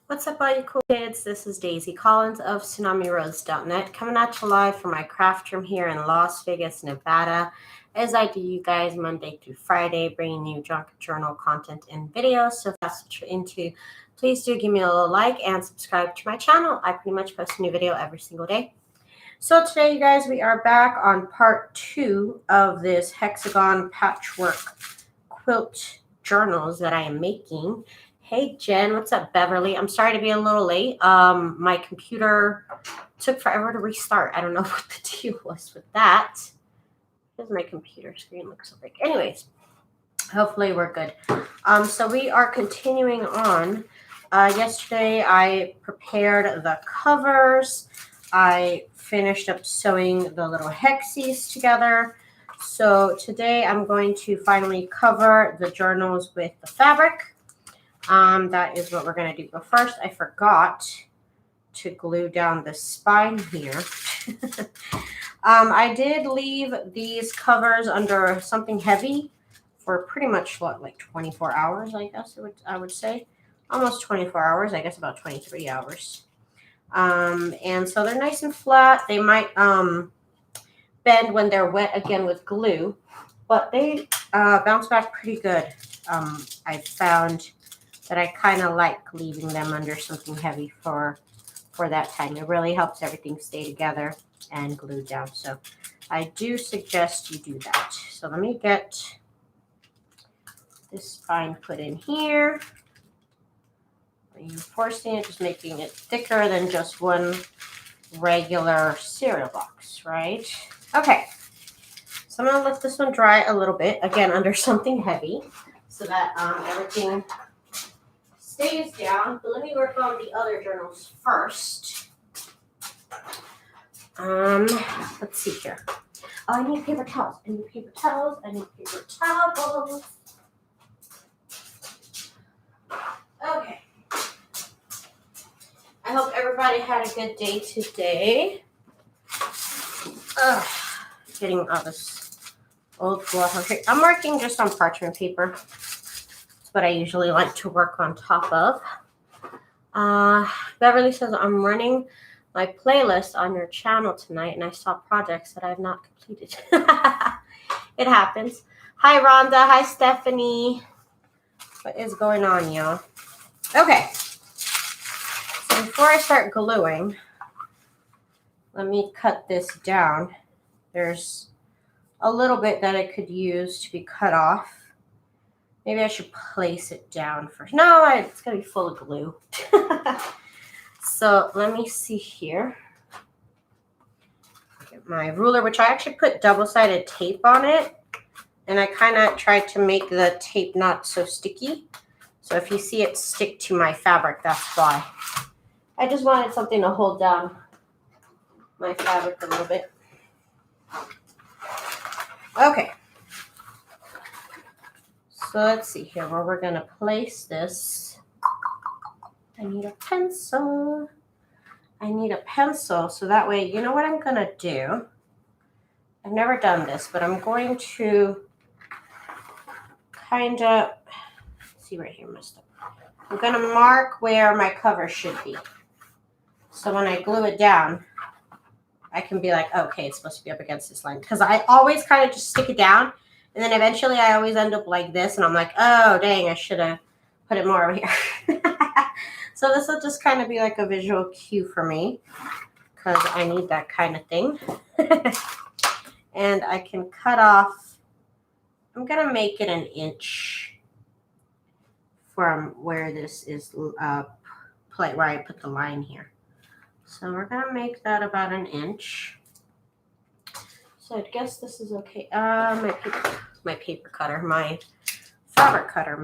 What's up, all you cool kids? This is Daisy Collins of TsunamiRose.net coming at you live from my craft room here in Las Vegas, Nevada, as I do you guys Monday through Friday, bringing you junk journal content and videos. So if that's what you're into, please do give me a little like and subscribe to my channel. I pretty much post a new video every single day. So today, you guys, we are back on part 2 of this Hexagon Patchwork quilt journals that I am making. Hey Jen, what's up, Beverly? I'm sorry to be a little late. My computer took forever to restart. I don't know what the deal was with that. Here's my computer screen, looks so big. Anyways, hopefully we're good. So we are continuing on. Yesterday I prepared the covers. I finished up sewing the little hexies together. So today I'm going to finally cover the journals with the fabric. That is what we're going to do. But first, I forgot to glue down the spine here. I did leave these covers under something heavy for pretty much, what, like 24 hours, I guess I would say. Almost 24 hours, I guess about 23 hours. And so they're nice and flat. They might bend when they're wet again with glue, but they bounce back pretty good. I found that I kind of like leaving them under something heavy for that time. It really helps everything stay together and glue down. So I do suggest you do that. So let me get this spine put in here. Reinforcing it, just making it thicker than just one regular cereal box, right? Okay. So I'm going to let this one dry a little bit, again, under something heavy, so that everything stays down. But let me work on the other journals first. Let's see here. Oh, I need paper towels. I need paper towels. Okay. I hope everybody had a good day today. Getting all this old fluff. Okay, I'm working just on parchment paper. That's what I usually like to work on top of. Beverly says, I'm running my playlist on your channel tonight, and I saw projects that I have not completed. It happens. Hi, Rhonda. Hi, Stephanie. What is going on, y'all? Okay. So before I start gluing, let me cut this down. There's a little bit that I could use to be cut off. Maybe I should place it down first. No, it's going to be full of glue. So let me see here. Get my ruler, which I actually put double-sided tape on it. And I kind of tried to make the tape not so sticky. So if you see it stick to my fabric, that's why. I just wanted something to hold down my fabric a little bit. Okay. So let's see here where we're going to place this. I need a pencil. So that way, you know what I'm going to do? I've never done this, but I'm going to kind of, see right here, messed up. I'm going to mark where my cover should be. So when I glue it down, I can be like, okay, it's supposed to be up against this line. Because I always kind of just stick it down. And then eventually I always end up like this. And I'm like, oh, dang, I should have put it more over here. So this will just kind of be like a visual cue for me. Because I need that kind of thing. And I can cut off. I'm going to make it 1 inch from where this is, where I put the line here. So we're going to make that about 1 inch. So I guess this is okay. My paper cutter, my fabric cutter,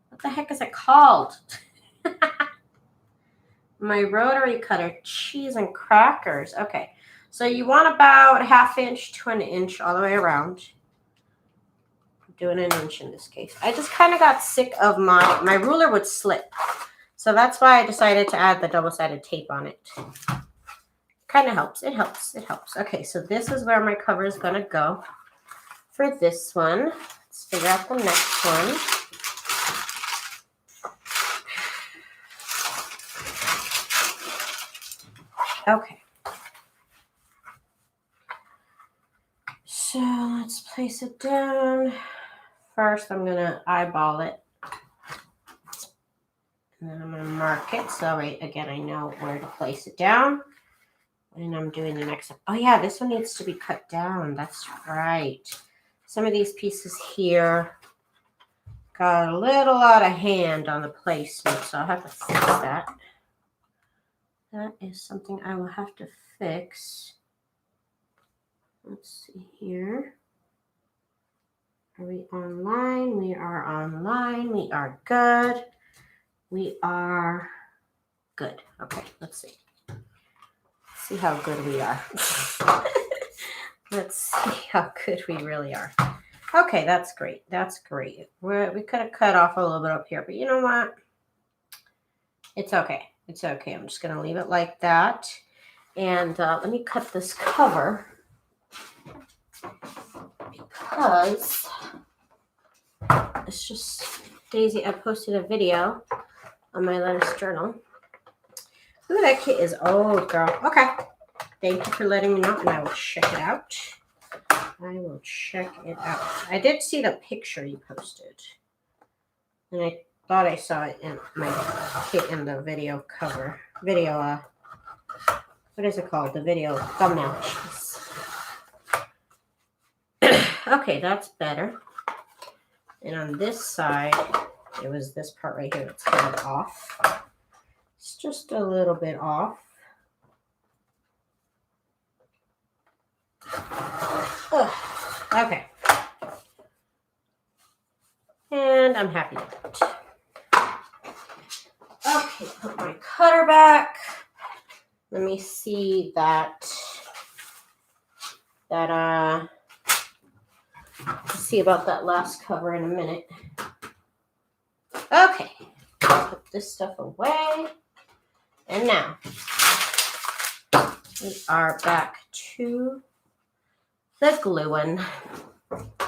what the heck is it called? My rotary cutter, cheese and crackers. Okay, so you want about 1/2 inch to 1 inch all the way around. I'm doing 1 inch in this case. I just kind of got sick of my ruler would slip. So that's why I decided to add the double-sided tape on it. Kind of helps. It helps. Okay, so this is where my cover is going to go for this one. Let's figure out the next one. Okay. So let's place it down. First, I'm going to eyeball it. And then I'm going to mark it. So right, again, I know where to place it down. And I'm doing the next one. Oh yeah, this one needs to be cut down. That's right. Some of these pieces here got a little out of hand on the placement, so I'll have to fix that. That is something I will have to fix. Let's see here. Are we online? We are online. We are good. We are good. Okay, let's see. See how good we are. Let's see how good we really are. Okay, that's great. That's great. We could have cut off a little bit up here, but you know what? It's okay. It's okay. I'm just going to leave it like that. And let me cut this cover because it's just Daisy. I posted a video on my Letters journal. Ooh, that kit is old, girl. Okay. Thank you for letting me know, and I will check it out. I will check it out. I did see the picture you posted, and I thought I saw it in my kit in the video cover. Video, what is it called? The video thumbnail. Okay, that's better. And on this side, it was this part right here that's kind of off. It's just a little bit off. Ugh. Okay. And I'm happy with it. Okay, put my cutter back. Let me see see about that last cover in a minute. Okay, put this stuff away. And now we are back to the gluing.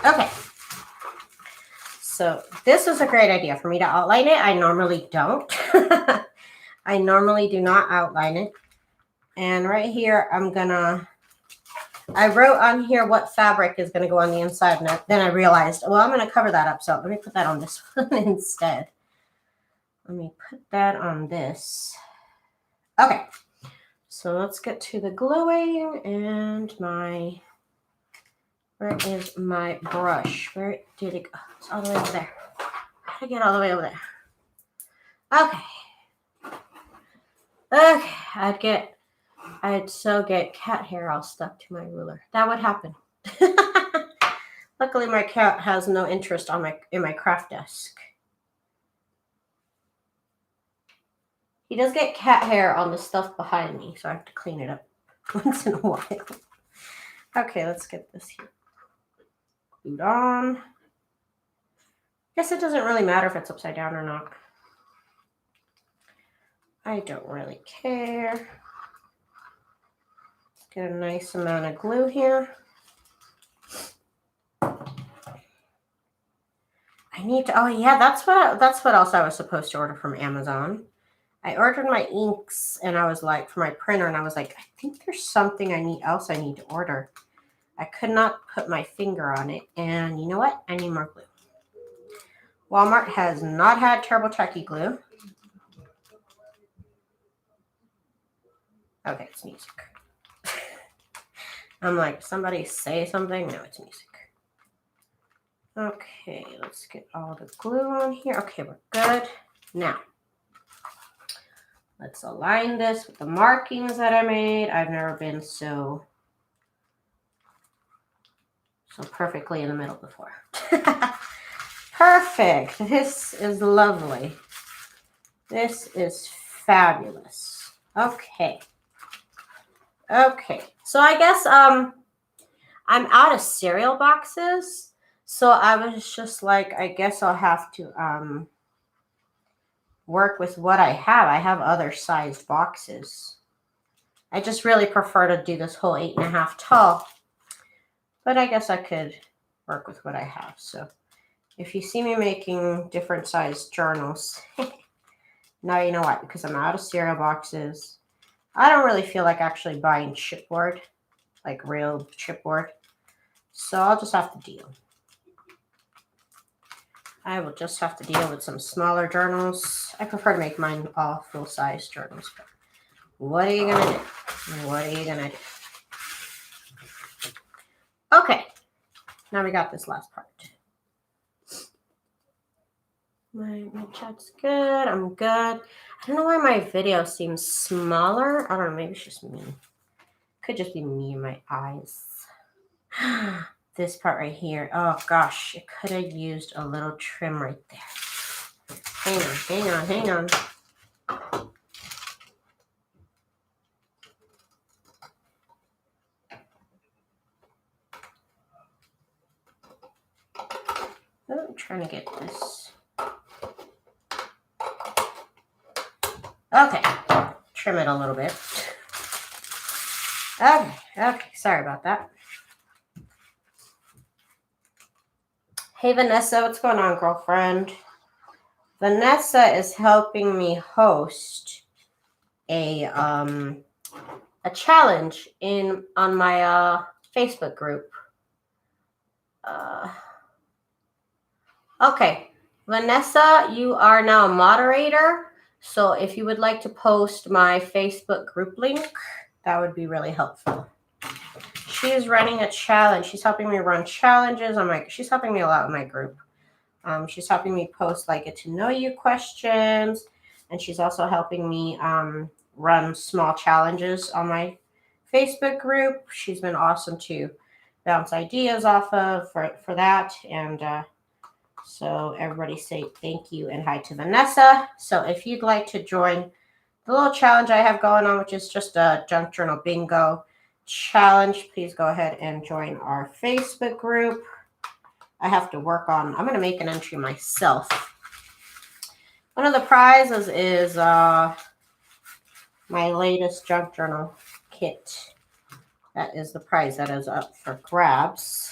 Okay. So this was a great idea for me to outline it. I normally don't. I normally do not outline it. And right here, I wrote on here what fabric is going to go on the inside. And then I realized, well, I'm going to cover that up. So let me put that on this one instead. Let me put that on this. Okay. So let's get to the gluing and where is my brush? Where did it go? It's all the way over there. How to get all the way over there? Okay. Okay. I'd so get cat hair all stuck to my ruler. That would happen. Luckily, my cat has no interest in my craft desk. He does get cat hair on the stuff behind me, so I have to clean it up once in a while. Okay, let's get this here glued on. Guess it doesn't really matter if it's upside down or not. I don't really care. Let's get a nice amount of glue here. I need to, oh yeah, that's what else I was supposed to order from Amazon. I ordered my inks and I was like, for my printer, and I was like, I think there's something I need to order. I could not put my finger on it, and you know what? I need more glue. Walmart has not had Turbo Tacky glue. Okay, it's music. I'm like, somebody say something? No, it's music. Okay, let's get all the glue on here. Okay, we're good. Now, let's align this with the markings that I made. I've never been so perfectly in the middle before. Perfect. This is lovely. This is fabulous. Okay. Okay. So I guess I'm out of cereal boxes. So I was just like, I guess I'll have to work with what I have. I have other sized boxes. I just really prefer to do this whole 8.5 tall. But I guess I could work with what I have. So if you see me making different sized journals, now you know why. Because I'm out of cereal boxes. I don't really feel like actually buying chipboard, like real chipboard. So I'll just have to deal. I will just have to deal with some smaller journals. I prefer to make mine all full-size journals. But what are you going to do? What are you going to do? Okay. Now we got this last part. My chat's good. I'm good. I don't know why my video seems smaller. I don't know. Maybe it's just me. Could just be me and my eyes. This part right here. Oh, gosh. It could have used a little trim right there. Hang on. I'm trying to get this. Okay. Trim it a little bit. Okay. Sorry about that. Hey, Vanessa. What's going on, girlfriend? Vanessa is helping me host a challenge on my Facebook group. Okay, Vanessa, you are now a moderator. So if you would like to post my Facebook group link, that would be really helpful. She is running a challenge. She's helping me run challenges she's helping me a lot with my group. She's helping me post like get to know you questions, and she's also helping me run small challenges on my Facebook group. She's been awesome to bounce ideas off of for that, and so everybody say thank you and hi to Vanessa. So if you'd like to join the little challenge I have going on, which is just a junk journal bingo challenge, please go ahead and join our Facebook group. I have to work on, I'm going to make an entry myself. One of the prizes is my latest junk journal kit. That is the prize that is up for grabs.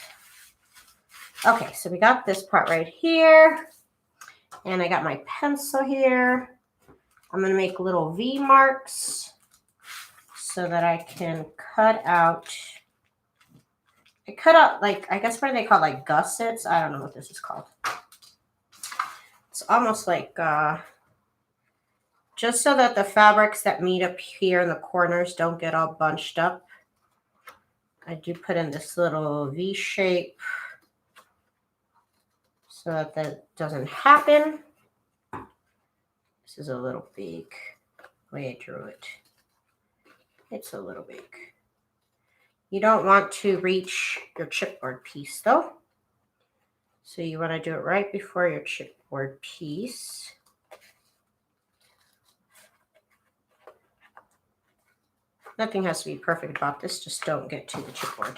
Okay, so we got this part right here. And I got my pencil here. I'm going to make little V marks so that I can cut out. I cut out, like, I guess what are they called? Like gussets? I don't know what this is called. It's almost like just so that the fabrics that meet up here in the corners don't get all bunched up. I do put in this little V shape so that that doesn't happen. This is a little big, the way I drew it. It's a little big. You don't want to reach your chipboard piece though. So you want to do it right before your chipboard piece. Nothing has to be perfect about this, just don't get to the chipboard.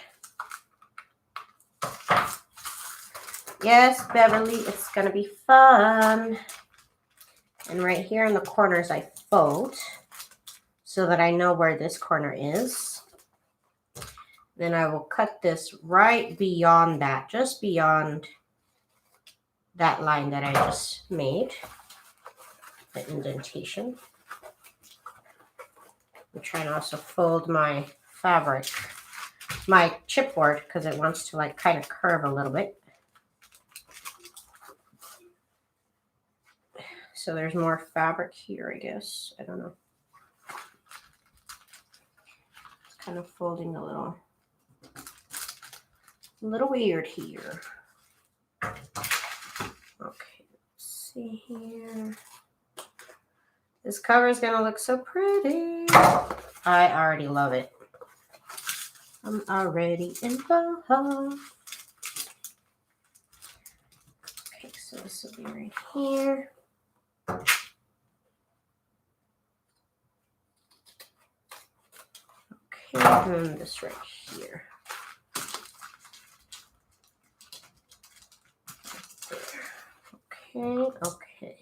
Yes, Beverly, it's gonna be fun. And right here in the corners, I fold so that I know where this corner is. Then I will cut this right beyond that, just beyond that line that I just made, the indentation. I'm trying to also fold my fabric, my chipboard, because it wants to like kind of curve a little bit. So there's more fabric here, I guess. I don't know. It's kind of folding a little weird here. Okay, let's see here. This cover is gonna look so pretty. I already love it. I'm already in love. Okay, so this will be right here. Okay, and this right here. There. Okay.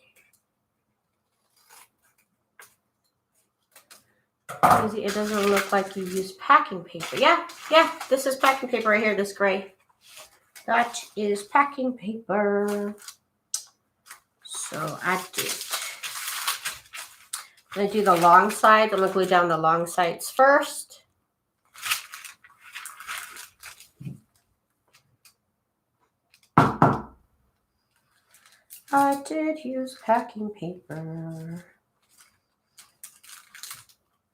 It doesn't look like you used packing paper. Yeah, this is packing paper right here, this gray. That is packing paper. So I did. I'm going to do the long sides. I'm going to glue down the long sides first. I did use packing paper.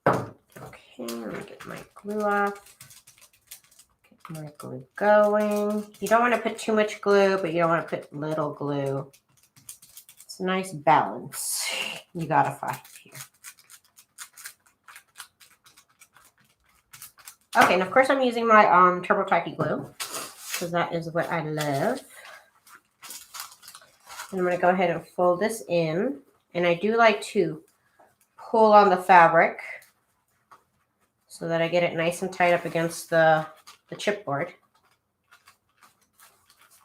Okay, let me get my glue off. Get my glue going. You don't want to put too much glue, but you don't want to put little glue. It's a nice balance you gotta find here. Okay, and of course I'm using my Turbo Tacky glue because that is what I love. And I'm gonna go ahead and fold this in. And I do like to pull on the fabric so that I get it nice and tight up against the chipboard.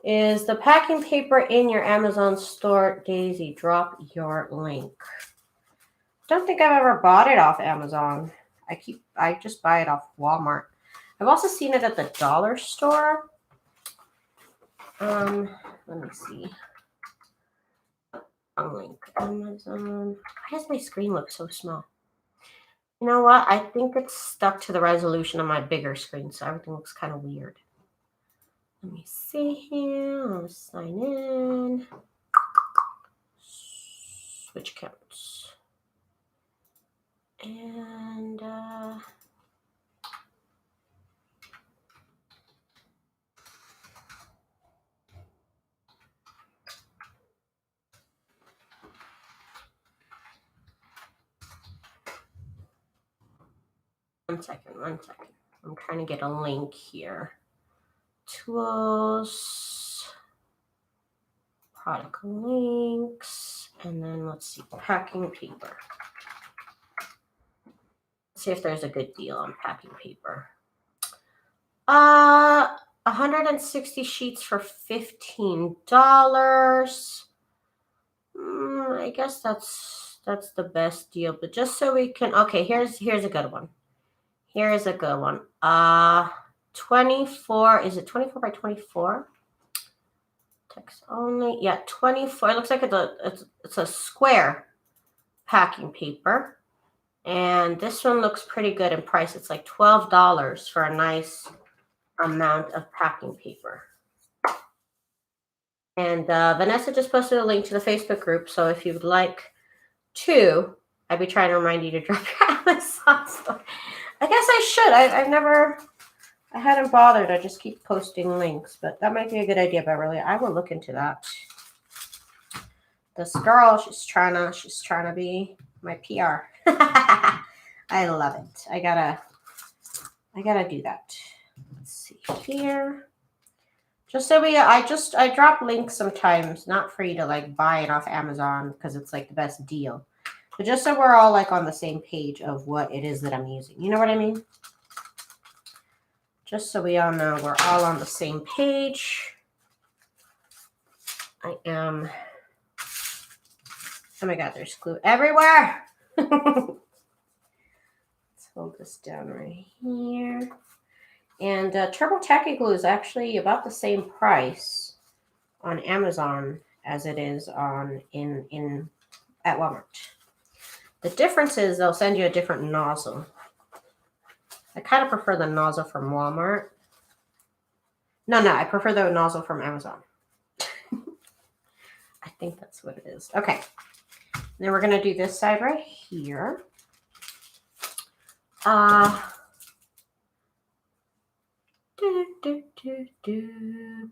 Is the packing paper in your Amazon store, Daisy? Drop your link. Don't think I've ever bought it off Amazon. I just buy it off Walmart. I've also seen it at the dollar store. Let me see. Link Amazon. Why does my screen look so small? You know what? I think it's stuck to the resolution of my bigger screen, so everything looks kind of weird. Let me see here. I'll sign in. Switch accounts. And 1 second, 1 second. I'm trying to get a link here. Tools, product links, and then let's see, packing paper. Let's see if there's a good deal on packing paper. 160 sheets for $15. I guess that's the best deal, but just so we can, okay, here's a good one. Here is a good one. 24, is it 24 by 24? Text only. Yeah, 24. It looks like it's a square packing paper. And this one looks pretty good in price. It's like $12 for a nice amount of packing paper. And Vanessa just posted a link to the Facebook group. So if you'd like to, I'd be trying to remind you to drop your Amazon store. I guess I should. I hadn't bothered. I just keep posting links, but that might be a good idea, Beverly. I will look into that. This girl, she's trying to be my PR. I love it. I gotta do that. Let's see here. Just so I drop links sometimes, not for you to like buy it off Amazon because it's like the best deal. But just so we're all like on the same page of what it is that I'm using. You know what I mean? Just so we all know we're all on the same page. I am. Oh my God, there's glue everywhere. Let's hold this down right here. And Turbo Tacky glue is actually about the same price on Amazon as it is at Walmart. The difference is they'll send you a different nozzle. I kind of prefer the nozzle from Walmart. No, I prefer the nozzle from Amazon. I think that's what it is. Okay. Then we're going to do this side right here.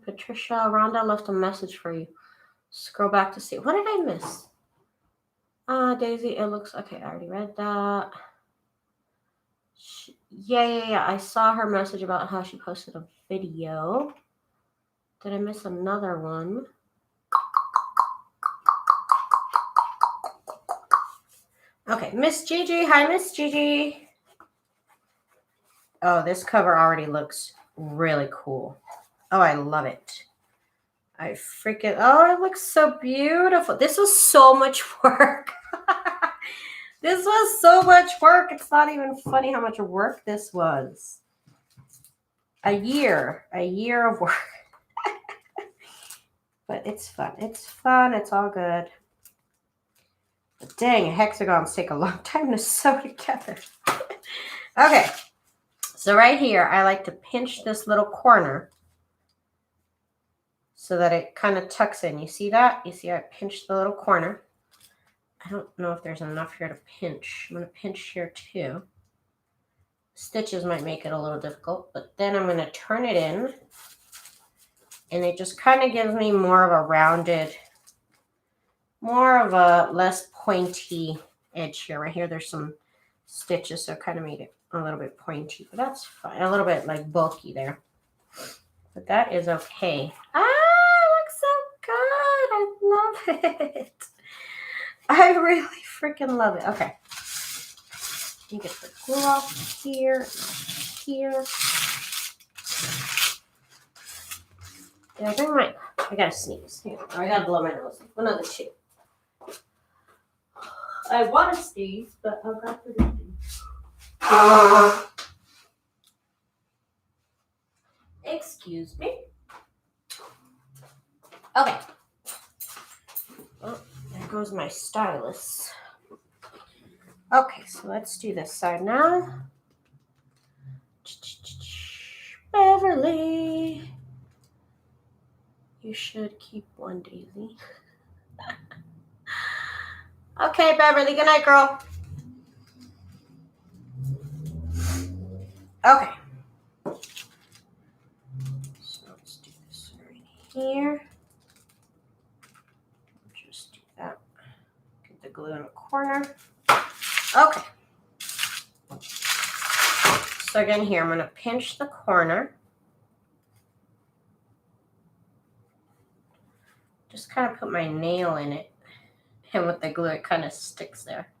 Patricia, Rhonda left a message for you. Scroll back to see. What did I miss? Daisy, it looks okay. I already read that. Yeah. I saw her message about how she posted a video. Did I miss another one? Okay, Miss Gigi. Hi, Miss Gigi. Oh, this cover already looks really cool. Oh, I love it. I freaking, oh, it looks so beautiful. This was so much work. This was so much work. It's not even funny how much work this was. A year of work. But it's fun. It's fun. It's all good. Dang, hexagons take a long time to sew together. Okay, so right here, I like to pinch this little corner so that it kind of tucks in. You see that? You see I pinched the little corner. I don't know if there's enough here to pinch. I'm going to pinch here too. Stitches might make it a little difficult, but then I'm going to turn it in, and it just kind of gives me more of a rounded, more of a less pointy edge here. Right here, there's some stitches, so it kind of made it a little bit pointy, but that's fine. A little bit like bulky there, but that is okay. Ah, it looks so good. I love it. I really freaking love it. Okay. You get the glue off here, here. Yeah, I gotta sneeze. Here, I gotta blow my nose. One of the two. I want to sneeze, but I've got to do. Excuse me. Okay. Oh, there goes my stylus. Okay, so let's do this side now. Beverly, you should keep one daisy. Okay, Beverly, good night, girl. Okay. So let's do this right here. Just do that. Get the glue in the corner. Okay. So again here, I'm going to pinch the corner. Just kind of put my nail in it. And with the glue, it kind of sticks there.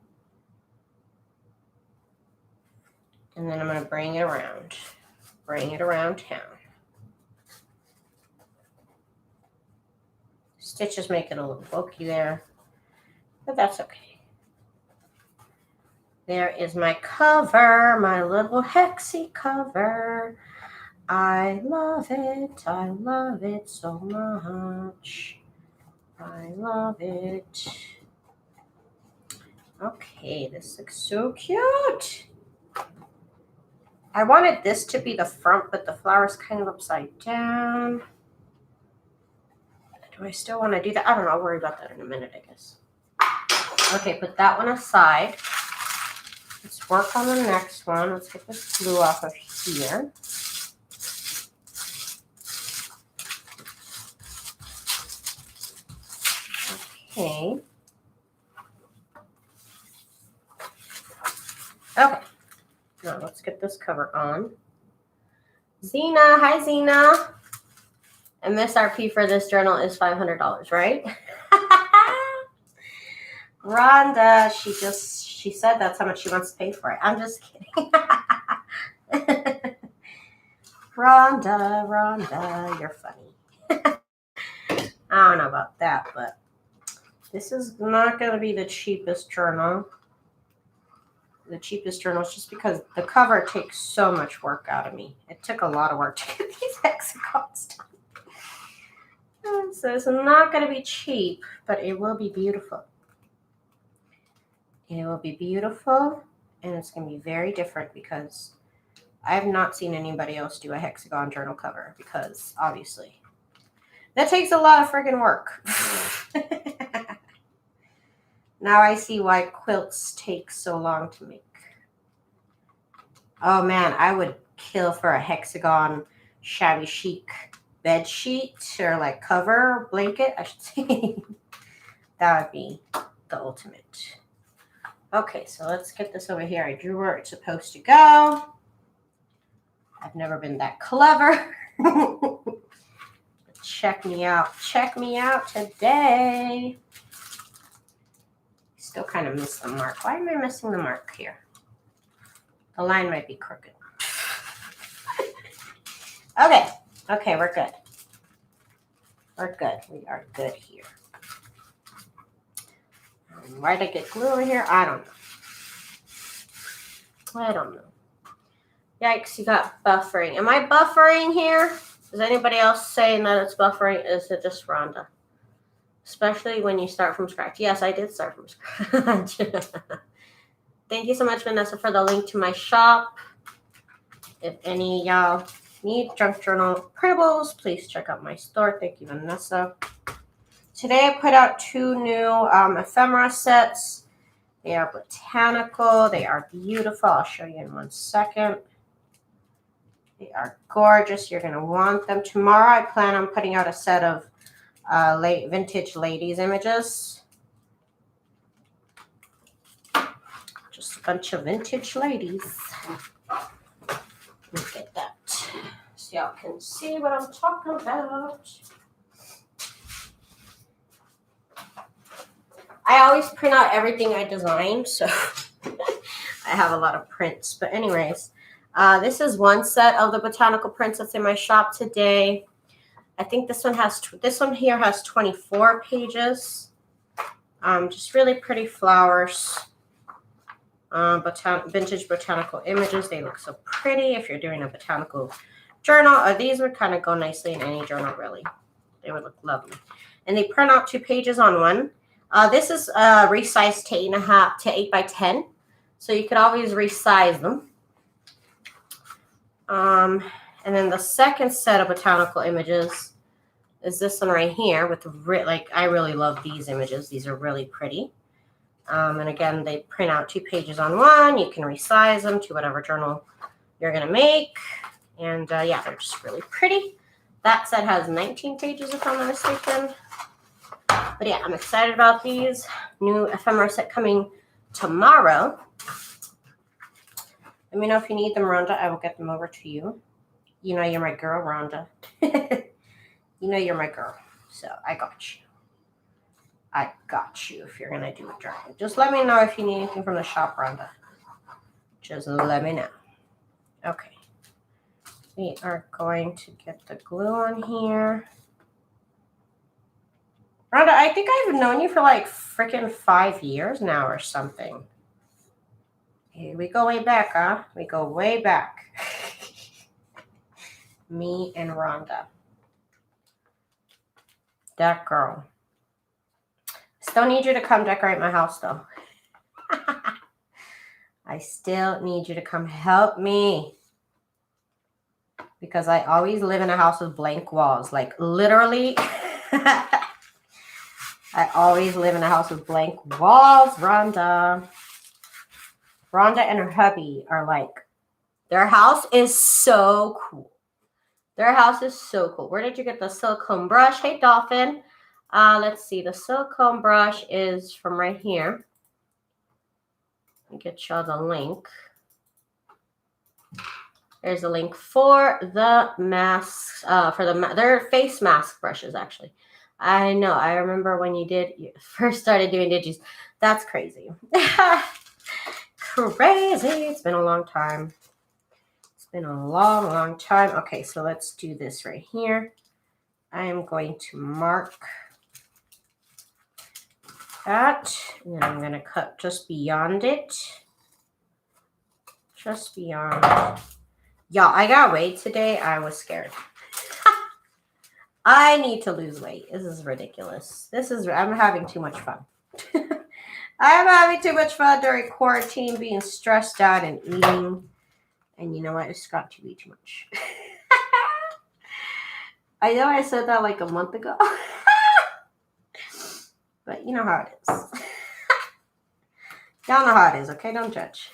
And then I'm going to bring it around town. Stitches make it a little bulky there, but that's okay. There is my cover, my little hexie cover. I love it so much. I love it. Okay, this looks so cute. I wanted this to be the front, but the flower's kind of upside down. Do I still want to do that? I don't know. I'll worry about that in a minute, I guess. Okay, put that one aside. Let's work on the next one. Let's get this glue off of here. Okay. Okay. Now let's get this cover on. Zena, hi Zena. MSRP for this journal is $500, right? Rhonda, she said that's how much she wants to pay for it. I'm just kidding. Rhonda, you're funny. I don't know about that, but this is not going to be the cheapest journal. The cheapest journals just because the cover takes so much work out of me. It took a lot of work to get these hexagons done. So it's not going to be cheap, but it will be beautiful. It will be beautiful, and it's going to be very different because I have not seen anybody else do a hexagon journal cover because, obviously, that takes a lot of friggin' work. Now I see why quilts take so long to make. Oh, man, I would kill for a hexagon shabby chic bed sheet or like cover blanket, I should say. That would be the ultimate. Okay, so let's get this over here. I drew where it's supposed to go. I've never been that clever. Check me out. Check me out today. Still kind of miss the mark. Why am I missing the mark here? The line might be crooked. Okay. Okay, we're good. We're good. We are good here. Why did I get glue over here? I don't know. Yikes, you got buffering. Am I buffering here? Is anybody else saying that it's buffering? Is it just Rhonda? especially when you start from scratch. Yes, I did start from scratch. Thank you so much, Vanessa, for the link to my shop. If any of y'all need junk journal printables, please check out my store. Thank you, Vanessa. Today I put out 2 new ephemera sets. They are botanical. They are beautiful. I'll show you in 1 second. They are gorgeous. You're going to want them. Tomorrow I plan on putting out a set of vintage ladies images. Just a bunch of vintage ladies. Look at that. So y'all can see what I'm talking about. I always print out everything I design, so I have a lot of prints. But anyways, this is 1 set of the botanical prints that's in my shop today. I think this one here has 24 pages. Just really pretty flowers. Vintage botanical images. They look so pretty if you're doing a botanical journal. These would kind of go nicely in any journal, really. They would look lovely. And they print out 2 pages on one. This is resized to 8.5 to 8 by 10. So you could always resize them. And then the second set of botanical images is this one right here with I really love these images. These are really pretty. And again, they print out 2 pages on one. You can resize them to whatever journal you're going to make. And yeah, they're just really pretty. That set has 19 pages if I'm not mistaken. But yeah, I'm excited about these. New ephemera set coming tomorrow. Let me know if you need them, Rhonda. I will get them over to you. You know you're my girl, Rhonda. You know you're my girl. So I got you. I got you if you're going to do a journal. Just let me know if you need anything from the shop, Rhonda. Just let me know. Okay. We are going to get the glue on here. Rhonda, I think I've known you for like freaking 5 years now or something. Hey, we go way back, huh? We go way back. Me and Rhonda. That girl. Still need you to come decorate my house, though. I still need you to come help me. Because I always live in a house with blank walls. Like, literally. I always live in a house with blank walls, Rhonda. Rhonda and her hubby are like, their house is so cool. Their house is so cool. Where did you get the silicone brush? Hey, Dolphin. Let's see. The silicone brush is from right here. Let me get y'all the link. There's a link for the masks, their face mask brushes, actually. I know. I remember when you first started doing digis. That's crazy. Crazy. It's been a long time. It's been a long, long time. Okay, so let's do this right here. I am going to mark that. And then I'm going to cut just beyond it. Just beyond. Y'all, I got weight today. I was scared. I need to lose weight. This is ridiculous. I'm having too much fun. I'm having too much fun during quarantine, being stressed out and eating. And you know what? It's got to be too much. I know I said that like a month ago. But you know how it is. Y'all know how it is, okay? Don't judge.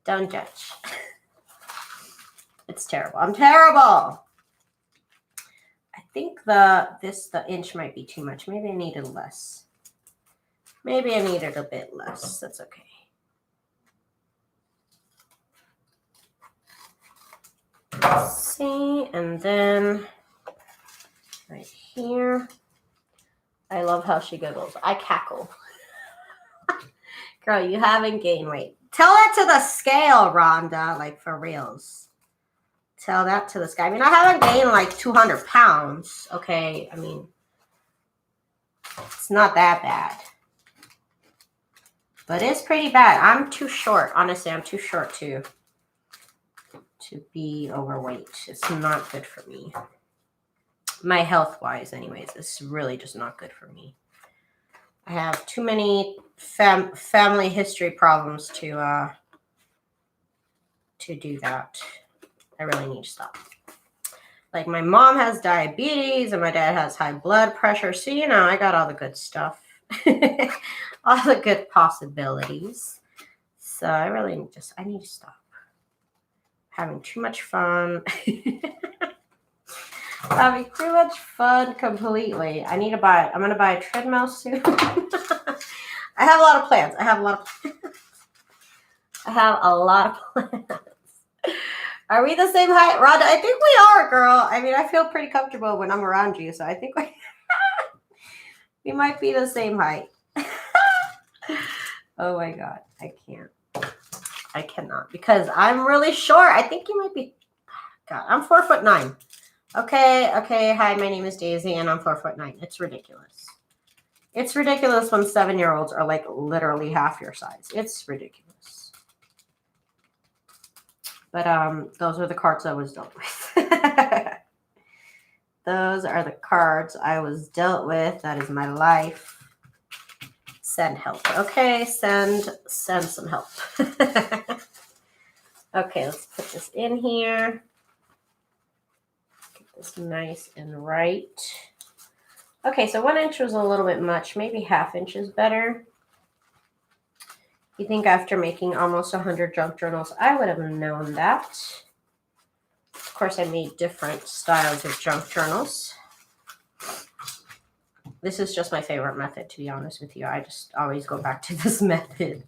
Don't judge. It's terrible. I'm terrible. I think the inch might be too much. Maybe I needed less. Maybe I needed a bit less. That's okay. Let's see. And then right here. I love how she giggles. I cackle. Girl, you haven't gained weight. Tell that to the scale, Rhonda. Like, for reals. Tell that to the scale. I mean, I haven't gained like 200 pounds. Okay. I mean, it's not that bad. But it's pretty bad. I'm too short. Honestly, I'm too short to be overweight. It's not good for me. my health-wise anyways. It's really just not good for me. I have too many family history problems to do that. I really need to stop. Like my mom has diabetes and my dad has high blood pressure. So, you know, I got all the good stuff. All the good possibilities. So I really I need to stop. Having too much fun. Having too much fun completely. I'm going to buy a treadmill soon. I have a lot of plans. I have a lot of plans. Are we the same height, Rhonda? I think we are, girl. I mean, I feel pretty comfortable when I'm around you, so I think we might be the same height. Oh my God, I can't. I cannot because I'm really short. I think you might be. God, I'm 4'9". Okay. Hi, my name is Daisy, and I'm 4'9". It's ridiculous. It's ridiculous when 7-year-olds are like literally half your size. It's ridiculous. But those are the cards I was dealt with. Those are the cards I was dealt with. That is my life. Send help. Okay, send some help. Okay, let's put this in here. Get this nice and right. Okay, so 1 inch was a little bit much. Maybe ½ inch is better. You think after making almost 100 junk journals, I would have known that. Of course, I made different styles of junk journals. This is just my favorite method, to be honest with you. I just always go back to this method.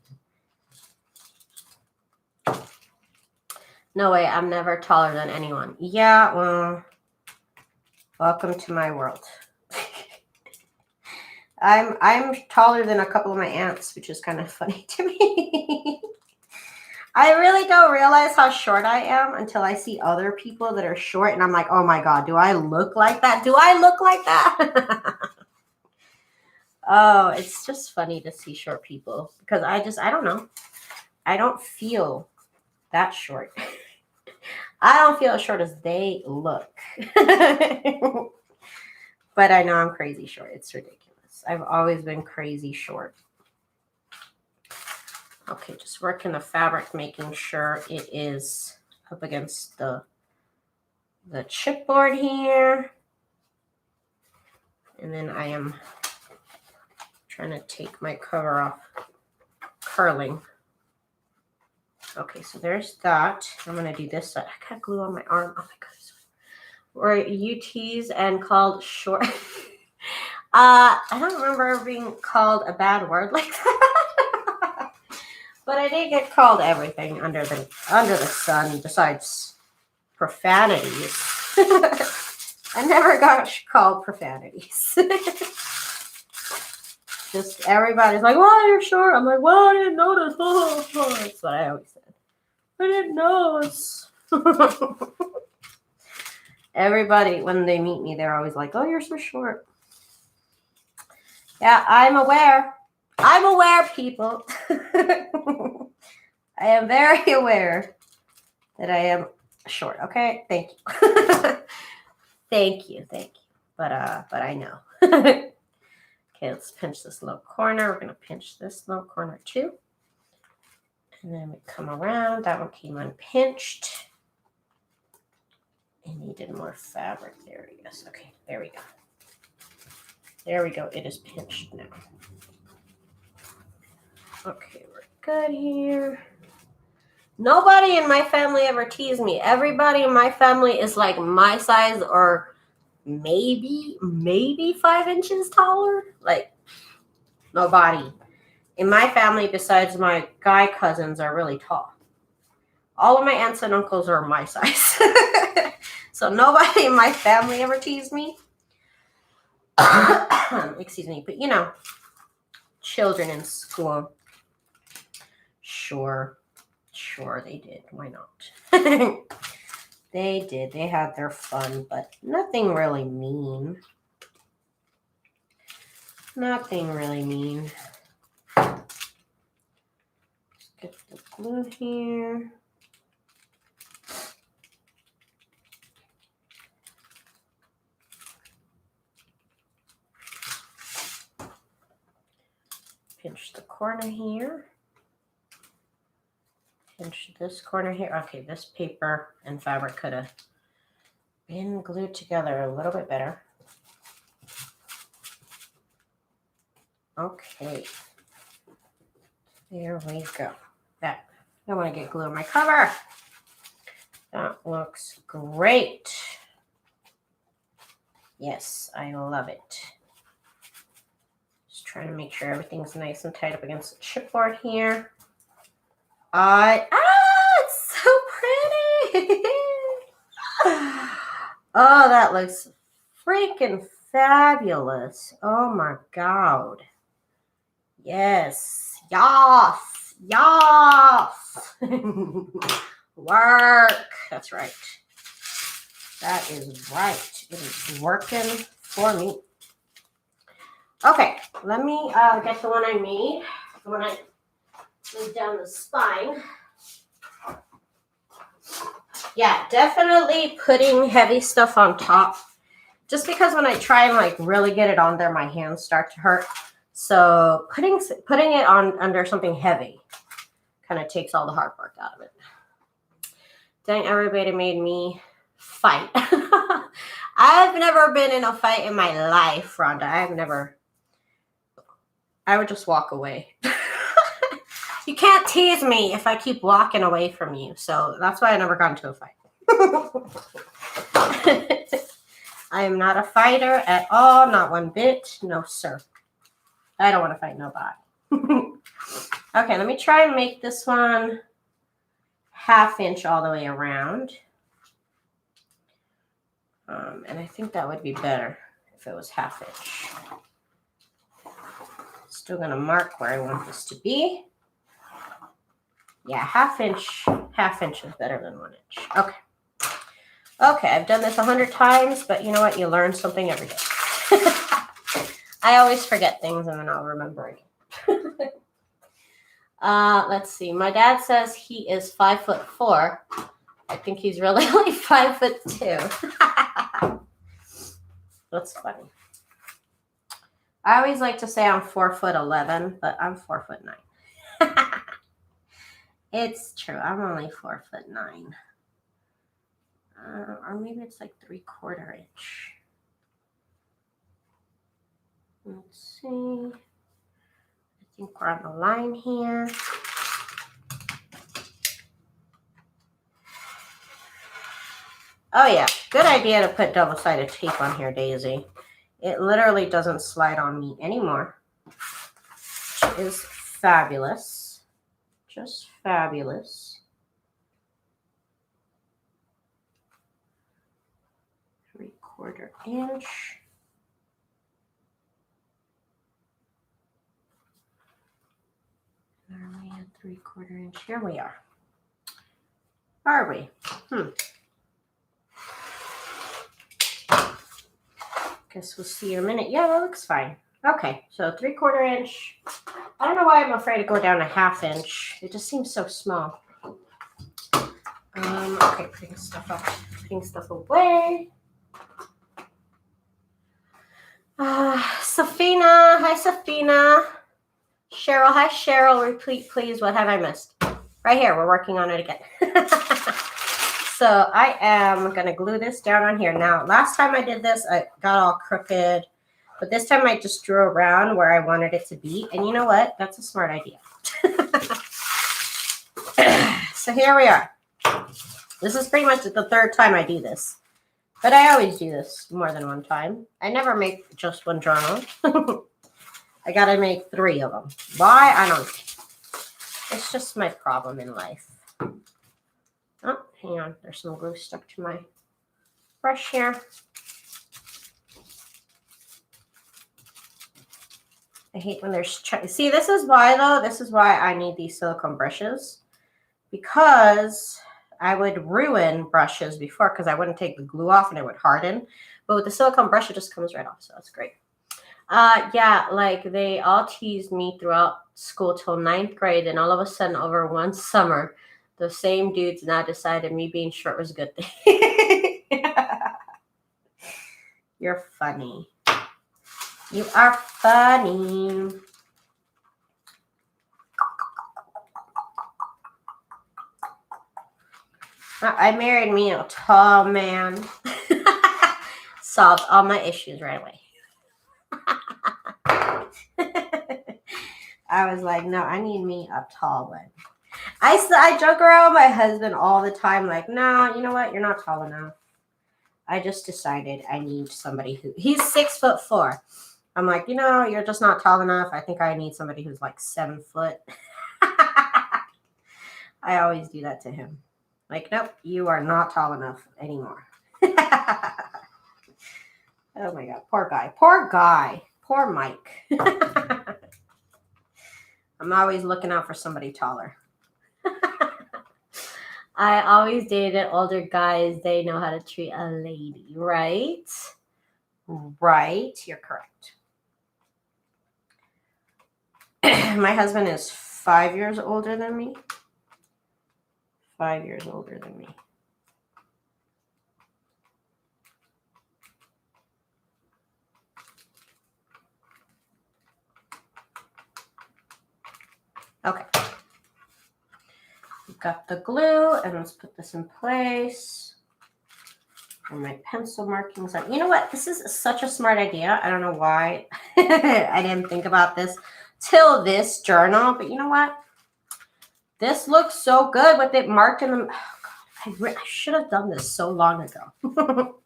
No way, I'm never taller than anyone. Yeah, well, welcome to my world. I'm taller than a couple of my aunts, which is kind of funny to me. I really don't realize how short I am until I see other people that are short, and I'm like, oh my God, do I look like that? Do I look like that? Oh, it's just funny to see short people because I don't know. I don't feel that short. I don't feel as short as they look. But I know I'm crazy short. It's ridiculous. I've always been crazy short. Okay, just working the fabric, making sure it is up against the chipboard here. And then I am trying to take my cover off, curling. Okay, so there's that. I'm going to do this side. I got glue on my arm. Oh my God. Were you teased and called short? I don't remember being called a bad word like that. But I did get called everything under the sun besides profanities. I never got called profanities. Just everybody's like, "Well, you're short." I'm like, "Well, I didn't notice." That's what I always said. I didn't notice. Everybody, when they meet me, they're always like, "Oh, you're so short." Yeah, I'm aware. I'm aware, people. I am very aware that I am short. Okay, thank you. Thank you. But I know. Okay, let's pinch this little corner. We're gonna pinch this little corner too. And then we come around. That one came unpinched. It needed more fabric. There it is. Okay, there we go. There we go. It is pinched now. Okay, we're good here. Nobody in my family ever teased me. Everybody in my family is like my size or maybe 5 inches taller. Like nobody in my family besides my guy cousins are really tall. All of my aunts and uncles are my size. So nobody in my family ever teased me. Excuse me, but you know, children in school. Sure, they did. Why not? They did. They had their fun, but nothing really mean. Nothing really mean. Let's get the glue here. pinch the corner here. Pinch this corner here. Okay, this paper and fabric could have been glued together a little bit better. Okay. There we go. That. I don't want to get glue on my cover. That looks great. Yes, I love it. Just trying to make sure everything's nice and tight up against the chipboard here. It's so pretty. Oh, that looks freaking fabulous. Oh my God. Yes. Yes. Yes. Work. That's right. That is right. It is working for me. Okay, let me get the one I made. The one I moved down the spine. Yeah, definitely putting heavy stuff on top. Just because when I try and like really get it on there, my hands start to hurt. So putting it on under something heavy kind of takes all the hard work out of it. Dang, everybody made me fight. I've never been in a fight in my life, Rhonda. I would just walk away. You can't tease me if I keep walking away from you. So that's why I never got into a fight. I am not a fighter at all. Not one bit. No, sir. I don't want to fight nobody. Okay, let me try and make this one 1/2 inch all the way around. And I think that would be better if it was 1/2 inch. Still going to mark where I want this to be. Yeah, 1/2 inch. 1/2 inch is better than 1 inch. Okay. Okay, I've done this 100 times, but you know what? You learn something every day. I always forget things and then I'll remember again. Let's see. My dad says he is 5'4". I think he's really only 5'2". That's funny. I always like to say I'm 4'11", but I'm 4'9". It's true. I'm only 4'9". Or maybe it's like 3/4 inch. Let's see. I think we're on the line here. Oh yeah, good idea to put double-sided tape on here, Daisy. It literally doesn't slide on me anymore. Which is fabulous. Just fabulous. 3/4 inch. Are we at 3/4 inch? Here we are. Are we? Guess we'll see in a minute. Yeah, that looks fine. Okay, so 3/4 inch. I don't know why I'm afraid to go down 1/2 inch. It just seems so small. Okay, putting stuff up, putting stuff away. Safina, hi Safina. Cheryl, hi Cheryl. Repeat, please. What have I missed? Right here, we're working on it again. So I am gonna glue this down on here. Now, last time I did this, I got all crooked, but this time I just drew around where I wanted it to be. And you know what? That's a smart idea. So here we are. This is pretty much the 3rd time I do this, but I always do this more than one time. I never make just one journal. I gotta make 3 of them. Why? I don't know. It's just my problem in life. Oh, hang on. There's some glue stuck to my brush here. I hate when there's... See, this is why, though. This is why I need these silicone brushes. Because I would ruin brushes before because I wouldn't take the glue off and it would harden. But with the silicone brush, it just comes right off. So that's great. Yeah, like they all teased me throughout school till 9th grade. And all of a sudden, over one summer, the same dudes now decided me being short was a good thing. You're funny. You are funny. I married me a tall man. Solved all my issues right away. I was like, no, I need me a tall one. I joke around with my husband all the time, like, no, you know what? You're not tall enough. I just decided I need somebody who, he's 6'4". I'm like, you know, you're just not tall enough. I think I need somebody who's like 7 foot. I always do that to him. Like, nope, you are not tall enough anymore. Oh my God, poor guy. Poor guy. Poor Mike. I'm always looking out for somebody taller. I always dated older guys. They know how to treat a lady, right? Right, you're correct. My husband is 5 years older than me. 5 years older than me. Okay. We've got the glue, and let's put this in place. And my pencil markings are, you know what? This is such a smart idea. I don't know why I didn't think about this till this journal, but you know what? This looks so good with it marked in the, oh God, I should have done this so long ago.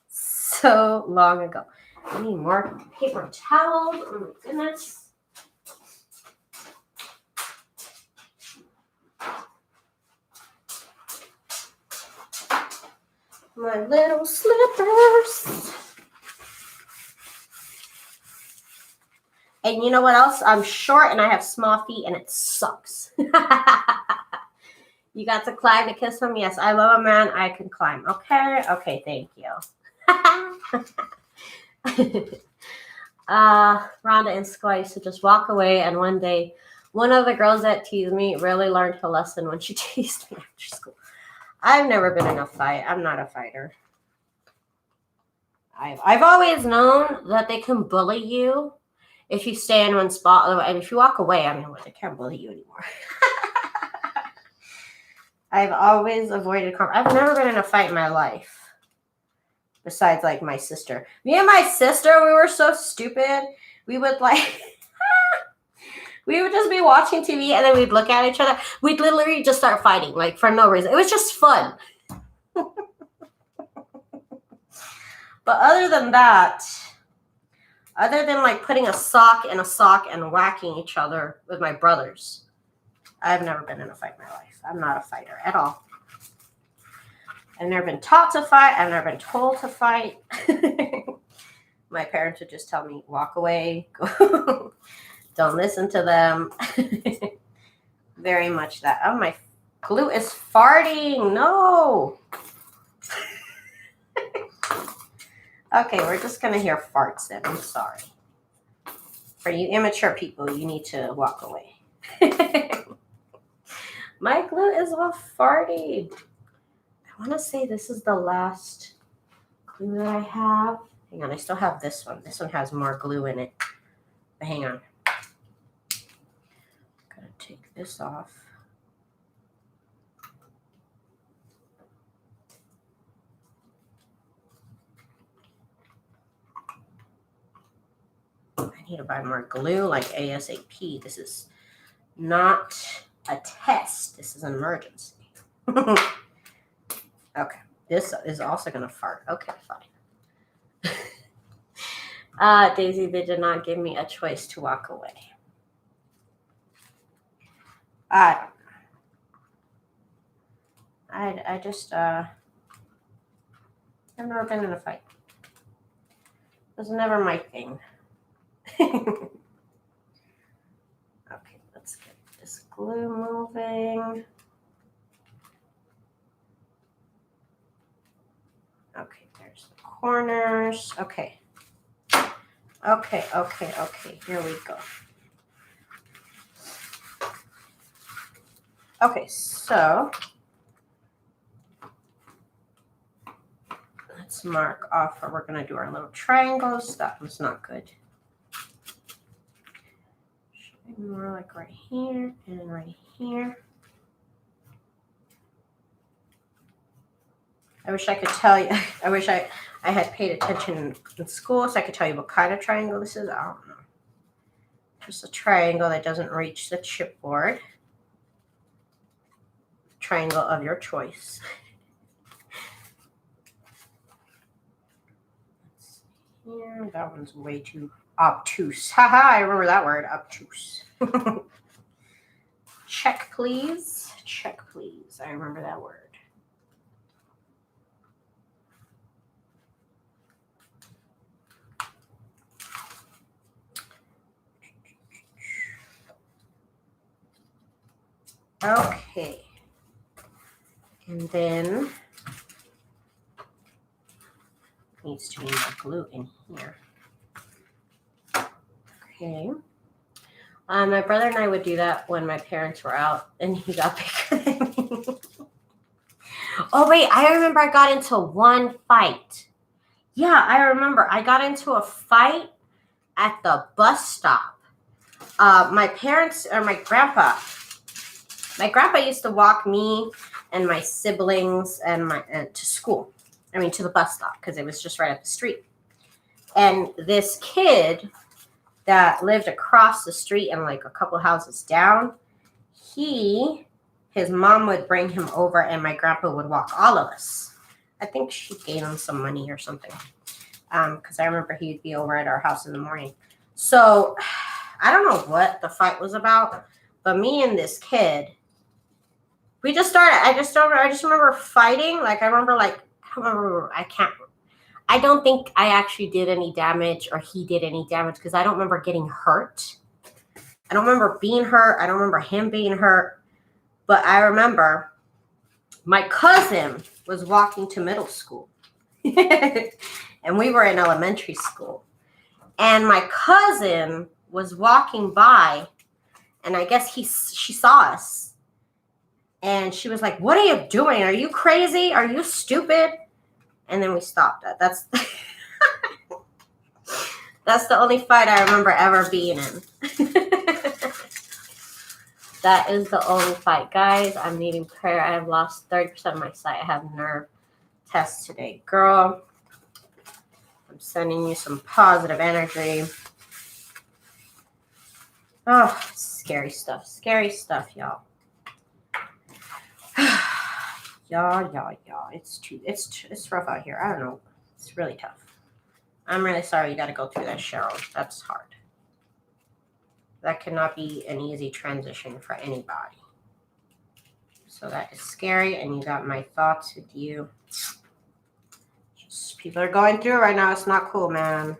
So long ago. I need more paper towels. Oh my goodness. My little slippers. And you know what else? I'm short and I have small feet and it sucks. You got to climb to kiss him? Yes, I love a man. I can climb. Okay? Okay, thank you. Rhonda and Sky used to just walk away, and one day, one of the girls that teased me really learned her lesson when she teased me after school. I've never been in a fight. I'm not a fighter. I've always known that they can bully you if you stay in one spot, and if you walk away, I mean, they can't bully you anymore. I've always avoided I've never been in a fight in my life. Besides, like, my sister. Me and my sister, we were so stupid. We would, like, we would just be watching TV, and then we'd look at each other. We'd literally just start fighting, like, for no reason. It was just fun. But other than that, other than, like, putting a sock in a sock and whacking each other with my brothers, I've never been in a fight in my life. I'm not a fighter at all. I've never been taught to fight. I've never been told to fight. My parents would just tell me, walk away. Don't listen to them. Very much that. Oh, my glue is farting. No. Okay, we're just going to hear farts then. I'm sorry. For you immature people, you need to walk away. My glue is all farty. I want to say this is the last glue that I have. Hang on, I still have this one. This one has more glue in it. But hang on. Gotta take this off. I need to buy more glue like ASAP. This is not a test. This is an emergency. Okay, this is also gonna fart. Okay, fine. Daisy, they did not give me a choice to walk away. I just I've never been in a fight. It was never my thing. Okay, let's get this glue moving. Okay, there's the corners. Okay. Okay, here we go. Okay, so let's mark off where we're going to do our little triangles. That was not good. Should be more like right here and right here. I wish I could tell you. I wish I had paid attention in school so I could tell you what kind of triangle this is. I don't know. Just a triangle that doesn't reach the chipboard. Triangle of your choice. Yeah, that one's way too obtuse. Haha, I remember that word, obtuse. Check, please. Check, please. I remember that word. Okay. And then needs to be more glue in here. Okay. My brother and I would do that when my parents were out and he got bigger than me. Oh, wait. I remember I got into one fight. Yeah, I remember. I got into a fight at the bus stop. My parents, or my grandpa used to walk me and my siblings and to school. I mean, to the bus stop because it was just right up the street. And this kid that lived across the street and like a couple houses down, his mom would bring him over and my grandpa would walk all of us. I think she gave him some money or something. Because I remember he'd be over at our house in the morning. So I don't know what the fight was about, but me and this kid, we just started. I just remember fighting. Like I don't think I actually did any damage or he did any damage because I don't remember getting hurt. I don't remember being hurt. I don't remember him being hurt. But I remember my cousin was walking to middle school. And we were in elementary school. And my cousin was walking by, and I guess she saw us. And she was like, "What are you doing? Are you crazy? Are you stupid?" And then we stopped that. That's the only fight I remember ever being in. That is the only fight. Guys, I'm needing prayer. I have lost 30% of my sight. I have nerve tests today. Girl, I'm sending you some positive energy. Oh, scary stuff. Scary stuff, y'all. Y'all. It's rough out here. I don't know. It's really tough. I'm really sorry you got to go through that, Cheryl. That's hard. That cannot be an easy transition for anybody. So that is scary, and you got my thoughts with you. Just people are going through it right now. It's not cool, man.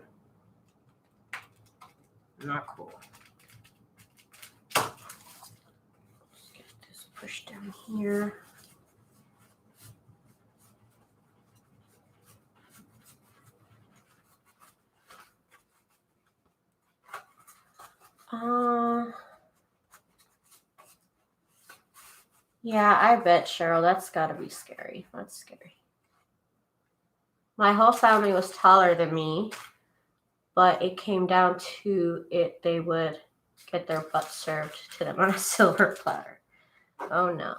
Not cool. Let's get this pushed down here. Yeah, I bet, Cheryl. That's got to be scary. That's scary. My whole family was taller than me, but it came down to it. They would get their butt served to them on a silver platter. Oh, no.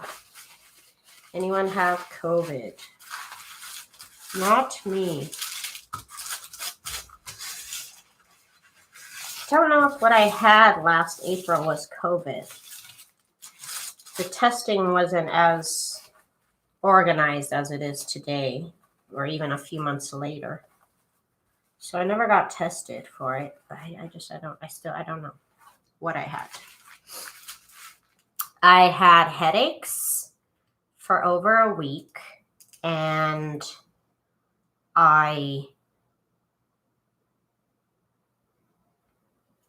Anyone have COVID? Not me. Don't know if what I had last April was COVID. The testing wasn't as organized as it is today, or even a few months later. So I never got tested for it, but I don't know what I had. I had headaches for over a week, and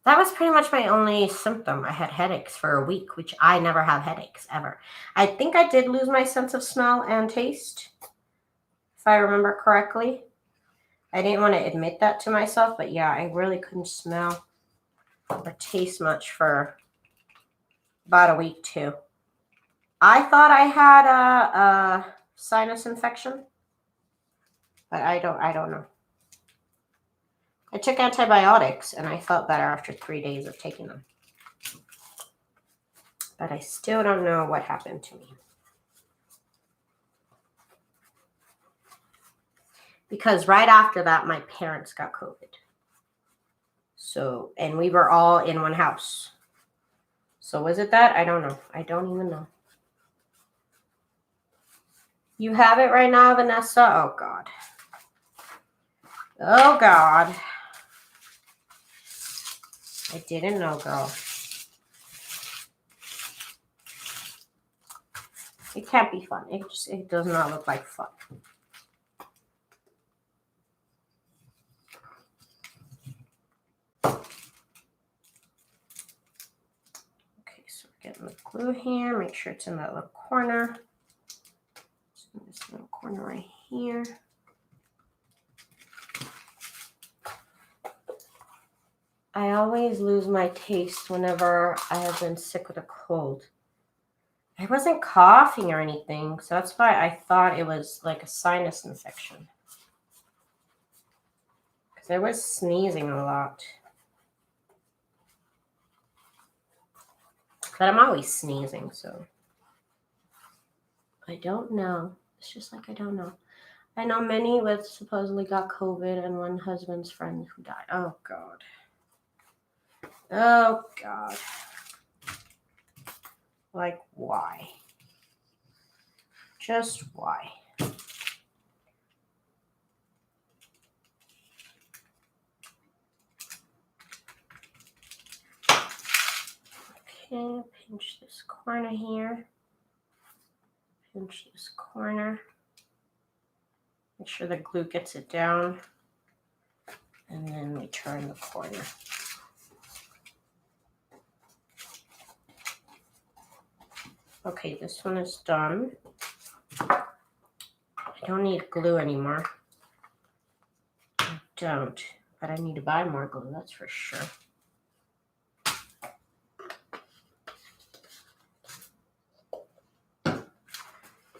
that was pretty much my only symptom. I had headaches for a week, which I never have headaches ever. I think I did lose my sense of smell and taste, if I remember correctly. I didn't want to admit that to myself, but yeah, I really couldn't smell or taste much for about a week too. I thought I had a sinus infection, but I don't know. I took antibiotics and I felt better after 3 days of taking them. But I still don't know what happened to me. because right after that, my parents got COVID. So, and we were all in one house. So was it that? I don't know. I don't even know. You have it right now, Vanessa? Oh, God. Oh, God. I didn't know, girl. It can't be fun. It does not look like fun. Okay, so we're getting the glue here. Make sure it's in that little corner. This little corner right here. I always lose my taste whenever I have been sick with a cold. I wasn't coughing or anything, so that's why I thought it was like a sinus infection. Because I was sneezing a lot. But I'm always sneezing, so I don't know. It's just like I don't know. I know many with supposedly got COVID and one husband's friend who died. Oh, God. Oh, God. Like, why? Just why? Okay, pinch this corner here. Pinch this corner. Make sure the glue gets it down. And then we turn the corner. Okay, this one is done. I don't need glue anymore. I don't, but I need to buy more glue, that's for sure.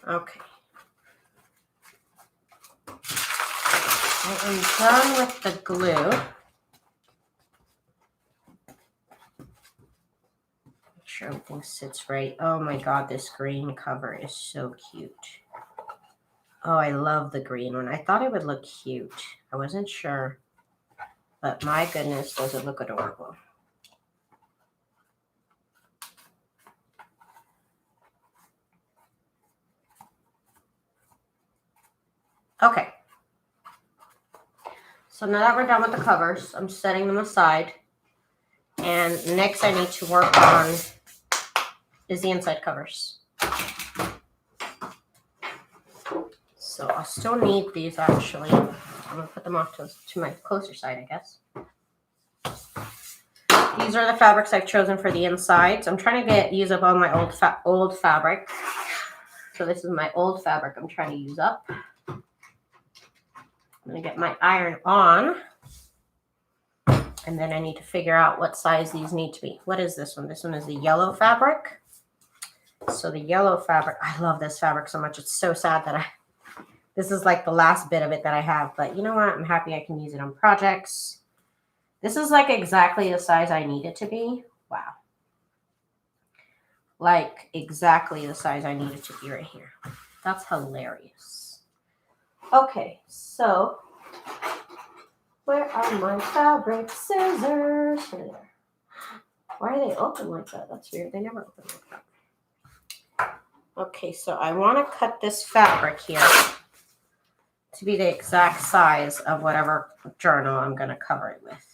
Okay. I am done with the glue. Make sure everything sits right. Oh my God, this green cover is so cute. Oh, I love the green one. I thought it would look cute. I wasn't sure, but my goodness, does it look adorable. Okay. So now that we're done with the covers, I'm setting them aside. And next I need to work on is the inside covers. So I'll still need these actually. I'm gonna put them off to my closer side, I guess. These are the fabrics I've chosen for the insides. I'm trying to use up all my old fabric. So this is my old fabric I'm trying to use up. I'm gonna get my iron on. And then I need to figure out what size these need to be. What is this one? This one is the yellow fabric. So the yellow fabric, I love this fabric so much. It's so sad that this is like the last bit of it that I have. But you know what? I'm happy I can use it on projects. This is like exactly the size I need it to be. Wow. Like exactly the size I need it to be right here. That's hilarious. Okay, so where are my fabric scissors? Here they are. Why are they open like that? That's weird. They never open like that. Okay, so I want to cut this fabric here to be the exact size of whatever journal I'm going to cover it with.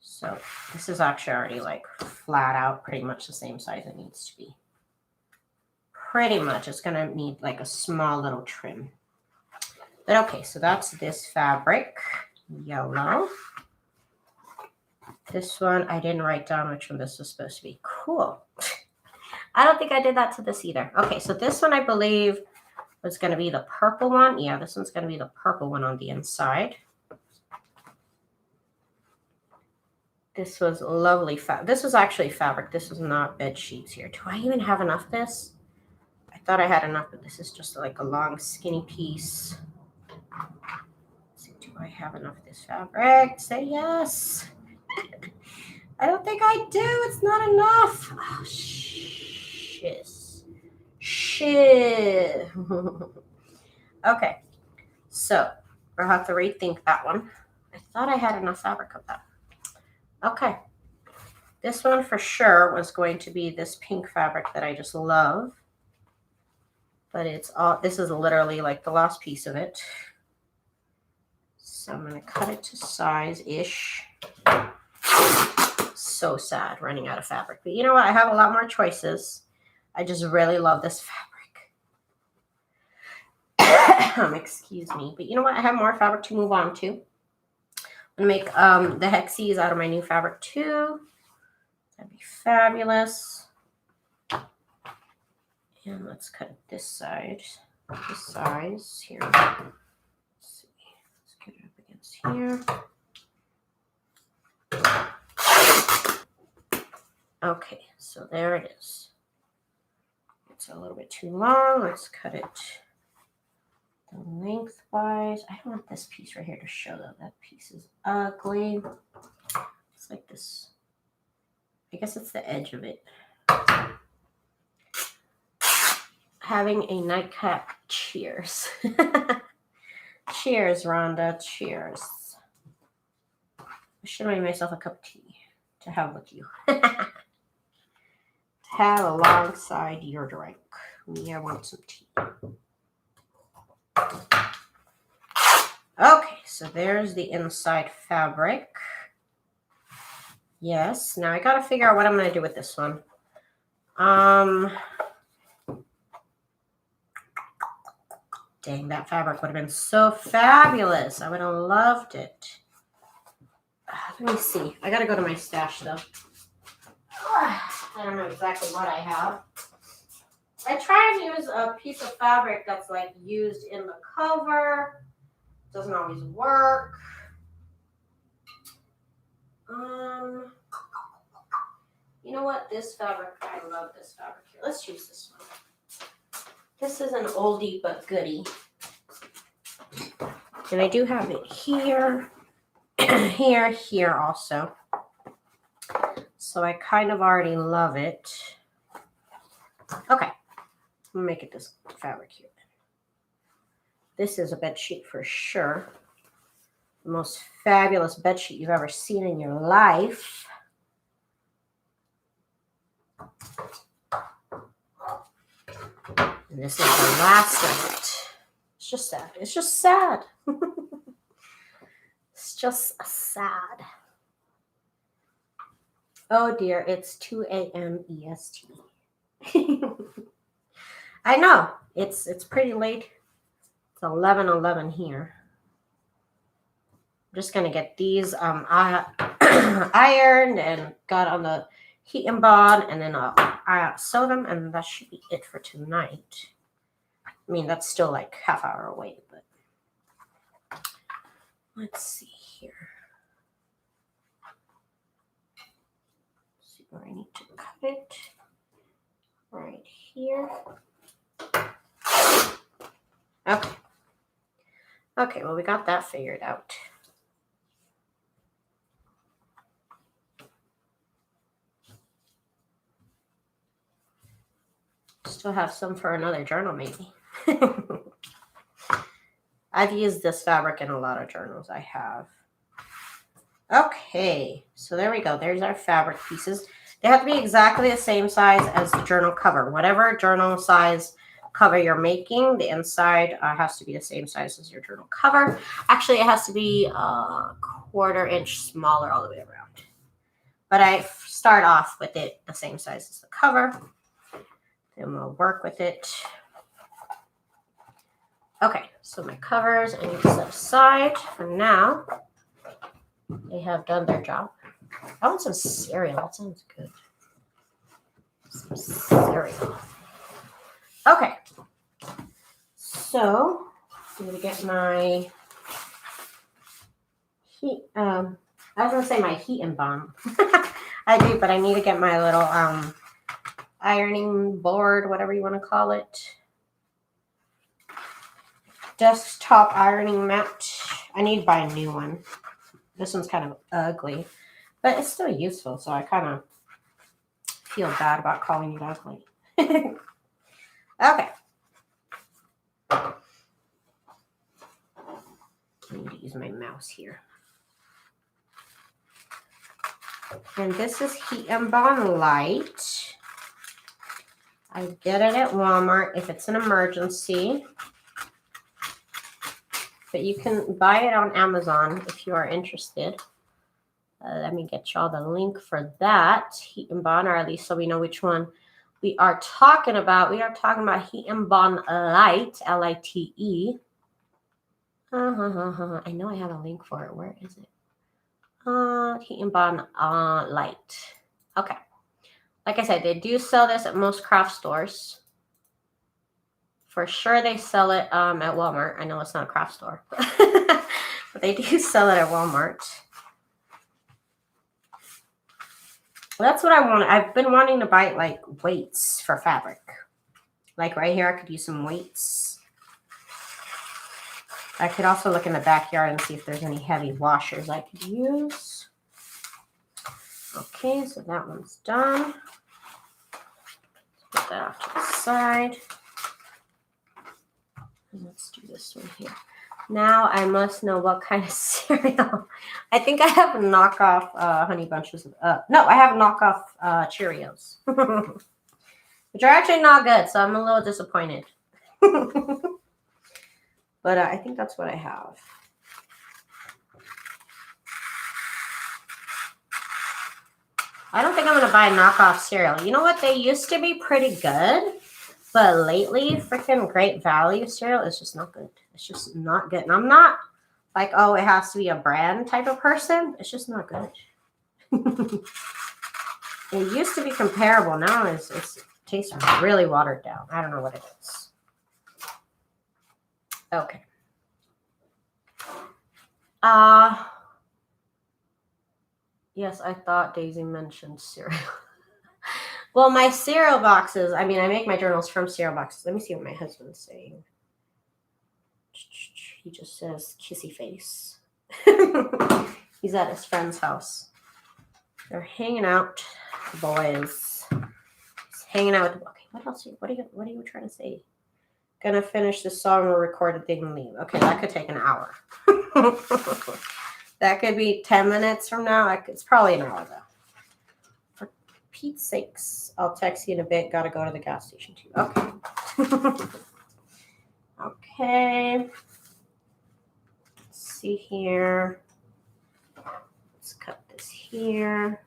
So this is actually already like flat out pretty much the same size it needs to be. Pretty much. It's going to need like a small little trim. But okay, so that's this fabric, yellow. This one, I didn't write down which one this was supposed to be. Cool. I don't think I did that to this either. Okay, so this one I believe was going to be the purple one. Yeah, this one's going to be the purple one on the inside. This was lovely fabric. This was actually fabric. This was not bed sheets here. Do I even have enough of this? I thought I had enough, but this is just like a long skinny piece. Let's see, do I have enough of this fabric? Say yes. I don't think I do. It's not enough. Oh, shit. Shit. Okay. So we'll have to rethink that one. I thought I had enough fabric of that. Okay. This one for sure was going to be this pink fabric that I just love. But it's all, this is literally like the last piece of it. So I'm going to cut it to size-ish. So sad running out of fabric. But you know what? I have a lot more choices. I just really love this fabric. Excuse me. But you know what? I have more fabric to move on to. I'm going to make the Hexes out of my new fabric too. That'd be fabulous. And let's cut this side, this size here. Let's see. Let's get it up against here. Okay, so there it is. It's a little bit too long. Let's cut it lengthwise. I don't want this piece right here to show that that piece is ugly. It's like this. I guess it's the edge of it. Having a nightcap. Cheers. Cheers, Rhonda. Cheers. I should make myself a cup of tea to have with you. To have alongside your drink. Me, I want some tea. Okay, so there's the inside fabric. Yes, now I gotta figure out what I'm gonna do with this one. Dang, that fabric would have been so fabulous. I would have loved it. Let me see. I gotta go to my stash though. I don't know exactly what I have. I try and use a piece of fabric that's like used in the cover. Doesn't always work. You know what? This fabric, I love this fabric here. Let's choose this one. This is an oldie but goodie. And I do have it here, here also. So I kind of already love it. Okay, I'm gonna make it this fabric here. This is a bed sheet for sure. The most fabulous bed sheet you've ever seen in your life. And this is the last of it. It's just sad. It's just sad. It's just sad. Oh dear, it's 2 a.m. EST. I know. It's pretty late. It's 11:11 here. I'm just gonna get these ironed and got on the HeatnBond, and then I'll sew them, and that should be it for tonight. I mean, that's still like half hour away, but let's see here. Let's see where I need to cut it. Right here. Okay. Okay, well, we got that figured out. Still have some for another journal, maybe. I've used this fabric in a lot of journals. I have. Okay, so there we go. There's our fabric pieces. They have to be exactly the same size as the journal cover. Whatever journal size cover you're making, the inside has to be the same size as your journal cover. Actually, it has to be a 1/4 inch smaller all the way around. But I start off with it the same size as the cover. Then we'll work with it. Okay, so my covers I need to set aside for now. They have done their job. I want some cereal. That sounds good. Some cereal. Okay. So I'm gonna get my heat. I was gonna say my HeatnBond. I do, but I need to get my little ironing board, whatever you want to call it. Desktop ironing mat. I need to buy a new one. This one's kind of ugly, but it's still useful, so I kind of feel bad about calling it ugly. Okay. I need to use my mouse here. And this is HeatnBond Lite. I get it at Walmart if it's an emergency. But you can buy it on Amazon if you are interested. Let me get y'all the link for that. HeatnBond, or at least so we know which one we are talking about. We are talking about HeatnBond Lite, L-I-T-E. I know I have a link for it. Where is it? HeatnBond Lite. Okay. Like I said, they do sell this at most craft stores. For sure they sell it at Walmart. I know it's not a craft store. But they do sell it at Walmart. Well, that's what I want. I've been wanting to buy like weights for fabric. Like right here, I could use some weights. I could also look in the backyard and see if there's any heavy washers I could use. Okay, so that one's done. Put that off to the side. And let's do this one here. Now I must know what kind of cereal. I think I have knockoff Honey Bunches. No, I have knockoff Cheerios. Which are actually not good, so I'm a little disappointed. But I think that's what I have. I don't think I'm going to buy knockoff cereal. You know what? They used to be pretty good. But lately, freaking Great Value cereal is just not good. It's just not good. And I'm not like, oh, it has to be a brand type of person. It's just not good. It used to be comparable. Now it tastes really watered down. I don't know what it is. Okay. Yes, I thought Daisy mentioned cereal. Well, my cereal boxes, I mean, I make my journals from cereal boxes. Let me see what my husband's saying. He just says kissy face. He's at his friend's house. They're hanging out, the boys. He's hanging out with the, okay, what else? What are you trying to say? Gonna finish this song, we'll record it, then leave. Okay, that could take an hour. That could be 10 minutes from now. It's probably an hour though. For Pete's sakes, I'll text you in a bit. Gotta go to the gas station too. Okay. Okay. Let's see here. Let's cut this here.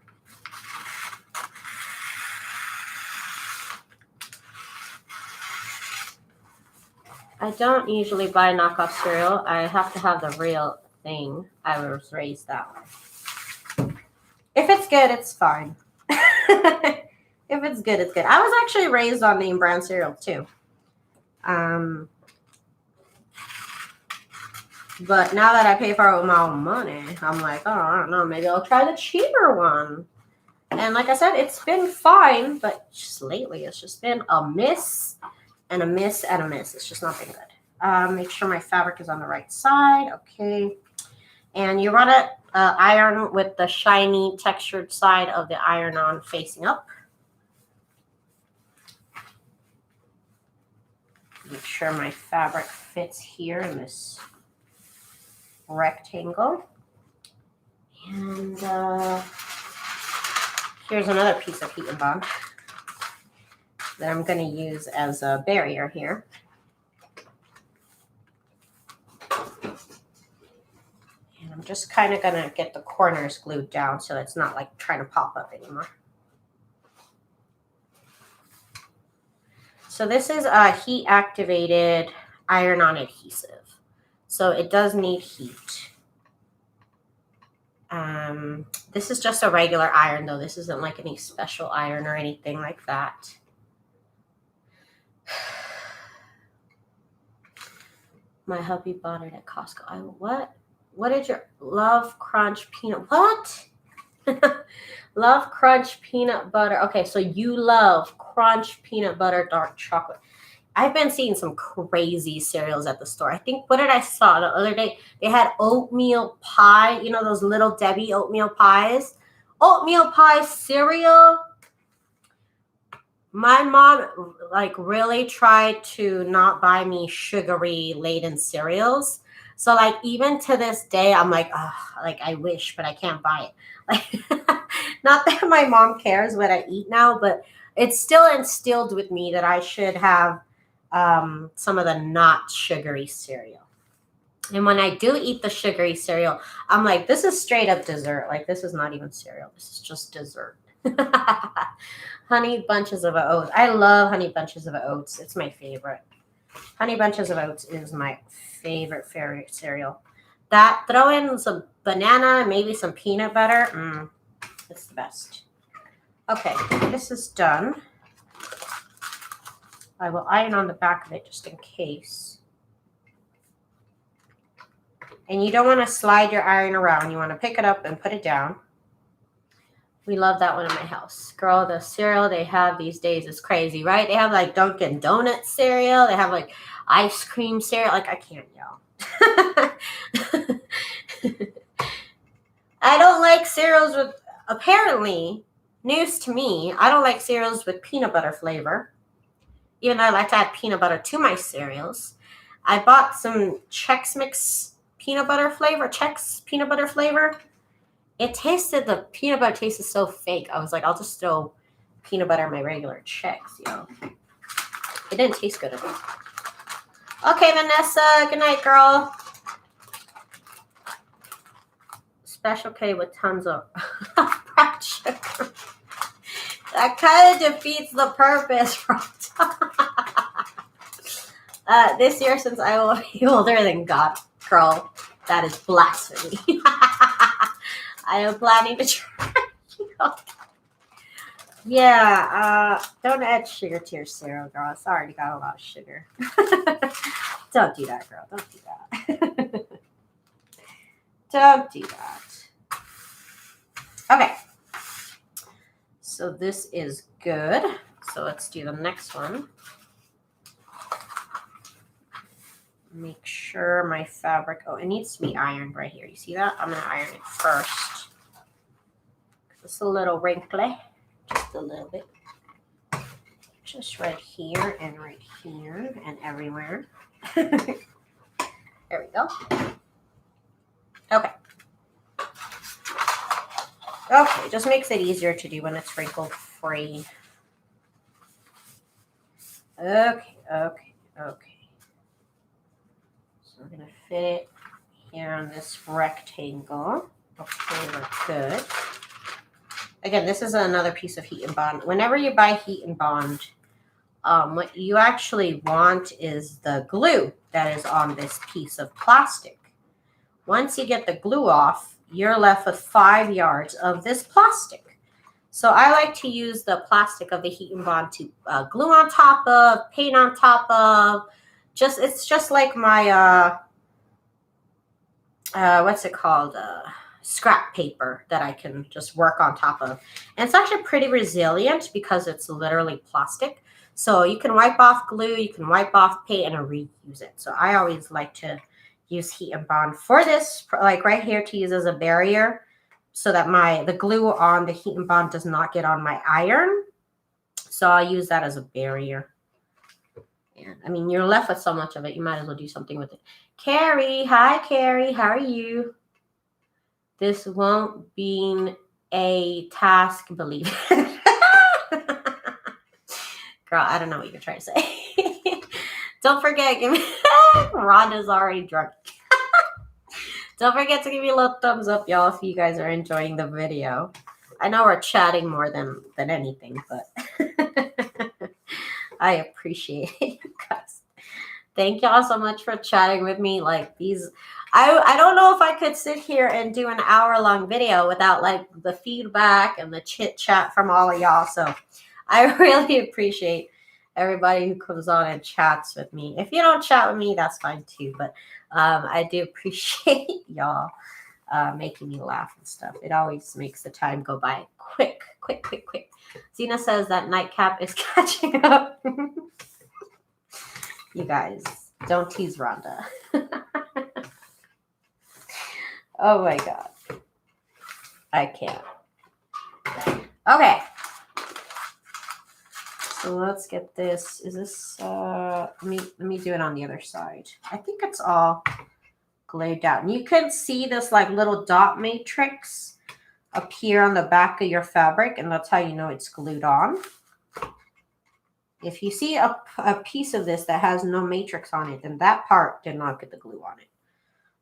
I don't usually buy knockoff cereal. I have to have the real thing. I was raised that way. If it's good, it's fine. If it's good, it's good. I was actually raised on name brand cereal too. But now that I pay for it with my own money, I'm like, oh, I don't know, maybe I'll try the cheaper one. And like I said, it's been fine, but just lately it's just been a miss and a miss and a miss. It's just not been good. Make sure my fabric is on the right side. Okay. And you run it iron with the shiny textured side of the iron-on facing up. Make sure my fabric fits here in this rectangle. And here's another piece of HeatnBond that I'm going to use as a barrier here. And I'm just kind of going to get the corners glued down so it's not like trying to pop up anymore. So this is a heat activated iron-on adhesive. So it does need heat. This is just a regular iron though. This isn't like any special iron or anything like that. My hubby bought it at Costco. What did your Love Crunch peanut? What? Love Crunch peanut butter. Okay, so you love Crunch peanut butter dark chocolate. I've been seeing some crazy cereals at the store. I think, what did I saw the other day? They had oatmeal pie. You know those Little Debbie oatmeal pies? Oatmeal pie cereal. My mom like really tried to not buy me sugary laden cereals. So like even to this day, I'm like, oh, like I wish, but I can't buy it. Like, not that my mom cares what I eat now, but it's still instilled with me that I should have some of the not sugary cereal. And when I do eat the sugary cereal, I'm like, this is straight up dessert. Like, this is not even cereal. This is just dessert. Honey Bunches of Oats. I love Honey Bunches of Oats. It's my favorite. Honey Bunches of Oats is my favorite cereal. That, throw in some banana, maybe some peanut butter. It's the best. Okay, this is done. I will iron on the back of it just in case. And you don't want to slide your iron around. You want to pick it up and put it down. We love that one in my house. Girl, the cereal they have these days is crazy, right? They have like Dunkin' Donuts cereal. They have like ice cream cereal. Like, I can't yell. I don't like cereals with, apparently, news to me, I don't like cereals with peanut butter flavor. Even though I like to add peanut butter to my cereals. I bought some Chex Mix peanut butter flavor. It tasted, the peanut butter tasted so fake. I was like, I'll just throw peanut butter in my regular Chex, It didn't taste good at all. Okay, Vanessa, good night, girl. Special K with tons of brown sugar. That kind of defeats the purpose. This year, since I will be older than God, girl, that is blasphemy. I am planning to try. Yeah, don't add sugar to your cereal, girl. It's already got a lot of sugar. Don't do that, girl. Don't do that. Don't do that. Okay. So this is good. So let's do the next one. Make sure my fabric, it needs to be ironed right here. You see that? I'm going to iron it first. It's a little wrinkly. Just a little bit. Just right here and everywhere. There we go. Okay. Okay, it just makes it easier to do when it's wrinkle free. Okay. So I'm going to fit it here on this rectangle. Okay, we're good. Again, this is another piece of HeatnBond. Whenever you buy HeatnBond, what you actually want is the glue that is on this piece of plastic. Once you get the glue off, you're left with 5 yards of this plastic. So I like to use the plastic of the HeatnBond to glue on top of, paint on top of. It's just like my what's it called? Scrap paper that I can just work on top of. And it's actually pretty resilient because it's literally plastic. So you can wipe off glue, you can wipe off paint and reuse it. So I always like to use HeatnBond for this, like right here, to use as a barrier so that the glue on the HeatnBond does not get on my iron. So I'll use that as a barrier. And I mean, you're left with so much of it, you might as well do something with it. Carrie, hi Carrie, how are you? This won't be a task, believe it. Girl, I don't know what you're trying to say. Don't forget, give me Rhonda's already drunk. Don't forget to give me a little thumbs up, y'all, if you guys are enjoying the video. I know we're chatting more than anything, but I appreciate it, you guys. Thank y'all so much for chatting with me. Like these, I don't know if I could sit here and do an hour-long video without like the feedback and the chit chat from all of y'all. So I really appreciate everybody who comes on and chats with me. If you don't chat with me, that's fine too. But I do appreciate y'all making me laugh and stuff. It always makes the time go by quick. Zena says that nightcap is catching up. You guys, don't tease Rhonda. Oh my God. I can't. Okay. So let's get this. Is this, let me do it on the other side. I think it's all glued down. You can see this like little dot matrix appear on the back of your fabric, and that's how you know it's glued on. If you see a piece of this that has no matrix on it, then that part did not get the glue on it.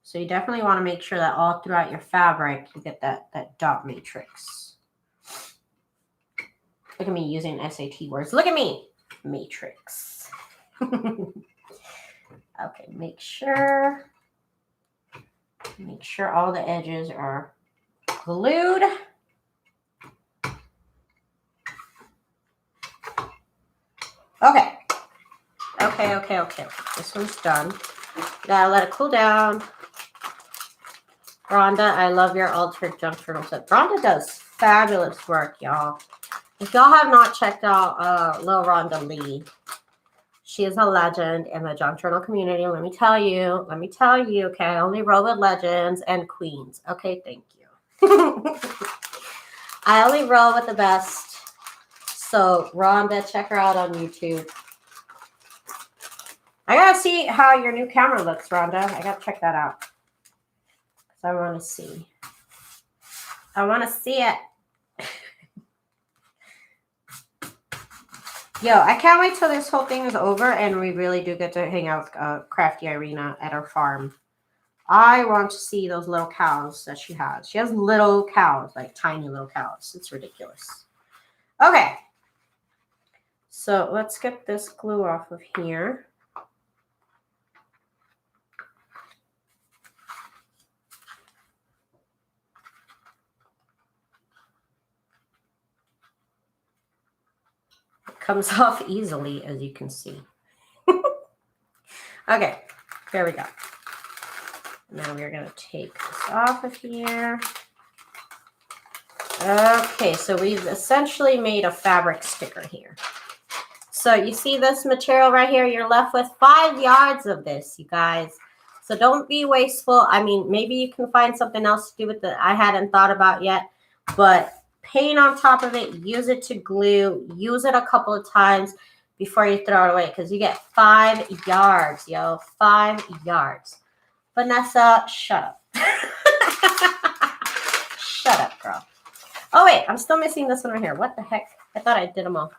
So you definitely want to make sure that all throughout your fabric, you get that dot matrix. Look at me using SAT words. Look at me. Matrix. Okay, make sure all the edges are glued. Okay. This one's done. Gotta let it cool down. Rhonda, I love your altered junk journal set. Rhonda does fabulous work, y'all. If y'all have not checked out Lil Rhonda Lee, she is a legend in the junk journal community. Let me tell you, okay, I only roll with legends and queens. Okay, thank you. I only roll with the best. So Rhonda, check her out on YouTube. I gotta see how your new camera looks, Rhonda. I gotta check that out. Because I want to see. I want to see it. Yo, I can't wait till this whole thing is over and we really do get to hang out with Crafty Irina at our farm. I want to see those little cows that she has. She has little cows, like tiny little cows. It's ridiculous. Okay. So let's get this glue off of here. Comes off easily, as you can see. Okay, there we go. Now we're going to take this off of here. Okay, so we've essentially made a fabric sticker here. So you see this material right here? You're left with 5 yards of this, you guys. So don't be wasteful. I mean, maybe you can find something else to do with it I hadn't thought about yet, but paint on top of it, use it to glue, use it a couple of times before you throw it away, because you get 5 yards, yo, 5 yards. Vanessa, shut up. Shut up, girl. Oh, wait, I'm still missing this one right here. What the heck? I thought I did them all.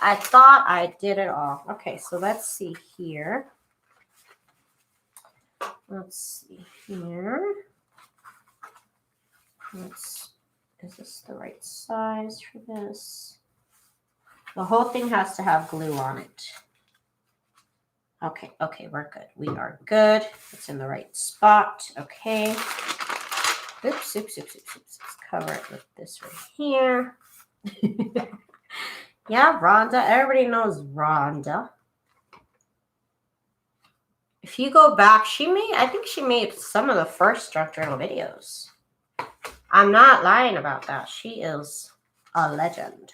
I thought I did it all. Okay, so let's see here. Let's see here. Is this the right size for this? The whole thing has to have glue on it. Okay, we're good. We are good. It's in the right spot. Okay. Oops. Let's cover it with this right here. Yeah, Rhonda. Everybody knows Rhonda. If you go back, I think she made some of the first junk journal videos. I'm not lying about that. She is a legend.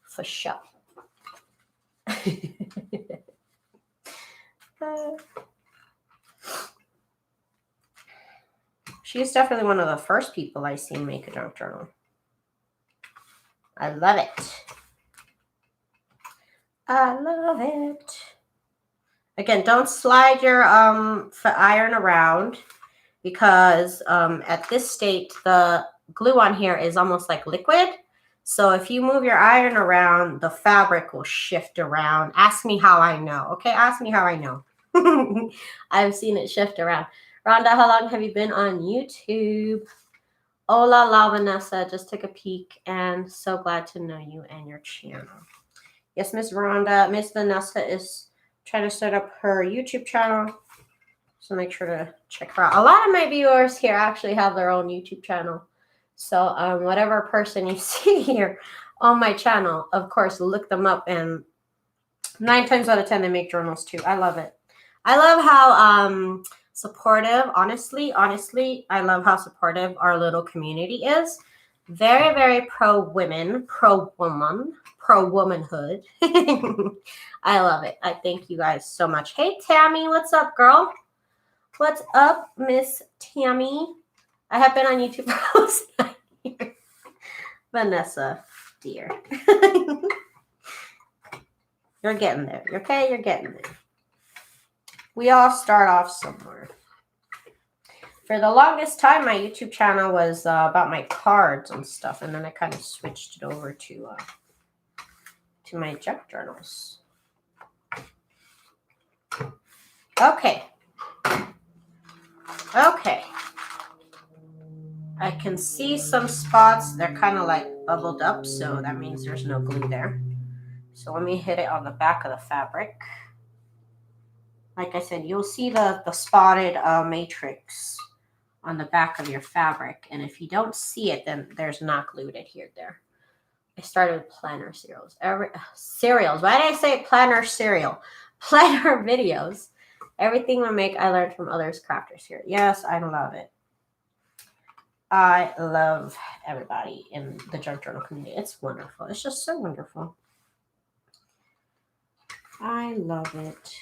For sure. She's definitely one of the first people I seen make a junk journal. I love it. I love it. Again, don't slide your iron around, because at this state, the glue on here is almost like liquid. So if you move your iron around, the fabric will shift around. Ask me how I know. Okay, ask me how I know. I've seen it shift around. Rhonda, how long have you been on YouTube? Hola, la Vanessa. Just took a peek and so glad to know you and your channel. Yes, Miss Rhonda. Miss Vanessa is trying to set up her YouTube channel. So make sure to check her out. A lot of my viewers here actually have their own YouTube channel. So whatever person you see here on my channel, of course, look them up. And 9 times out of 10, they make journals too. I love it. I love how supportive, honestly, I love how supportive our little community is. Very, very pro-women, pro-woman, pro-womanhood. I love it. I thank you guys so much. Hey, Tammy, what's up, girl? What's up, Miss Tammy? I have been on YouTube for almost 9 years. Vanessa, dear. You're getting there. Okay, you're getting there. We all start off somewhere. For the longest time, my YouTube channel was about my cards and stuff, and then I kind of switched it over to my junk journals. Okay. Okay. I can see some spots. They're kind of like bubbled up, so that means there's no glue there. So let me hit it on the back of the fabric. Like I said, you'll see the spotted matrix on the back of your fabric. And if you don't see it, then there's not glue adhered there. I started with planner cereals. Cereals. Why did I say planner cereal? Planner videos. Everything I make, I learned from others crafters here. Yes, I love it. I love everybody in the junk journal community. It's wonderful. It's just so wonderful. I love it.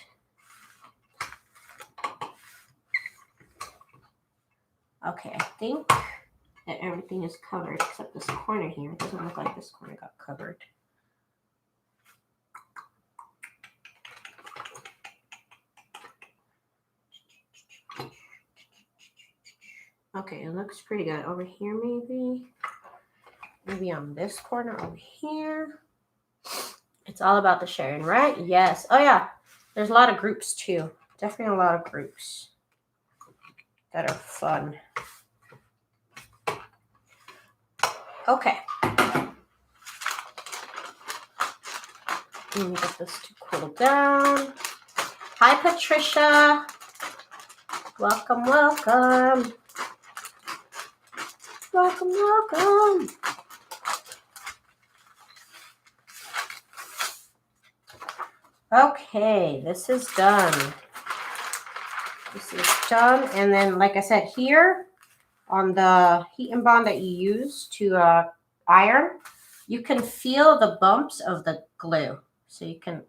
Okay, I think that everything is covered except this corner here. It doesn't look like this corner got covered. Okay, it looks pretty good. Over here, maybe. Maybe on this corner over here. It's all about the sharing, right? Yes. Oh, yeah. There's a lot of groups, too. Definitely a lot of groups that are fun. Okay. Let me get this to cool down. Hi, Patricia. Welcome, welcome. Welcome, welcome. Okay, this is done. This is done. And then, like I said, here on the HeatnBond that you use to iron, you can feel the bumps of the glue. So you can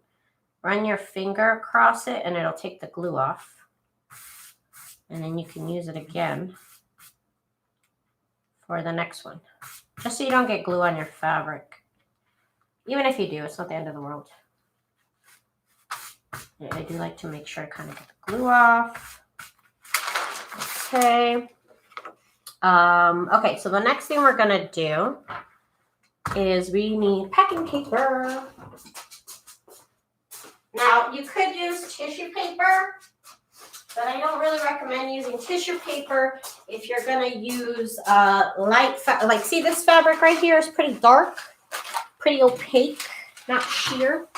run your finger across it and it'll take the glue off. And then you can use it again for the next one. Just so you don't get glue on your fabric. Even if you do, it's not the end of the world. Yeah, I do like to make sure I kind of get the glue off. Okay. Okay, so the next thing we're gonna do is we need packing paper. Now, you could use tissue paper, but I don't really recommend using tissue paper if you're gonna use light, like see this fabric right here is pretty dark, pretty opaque, not sheer.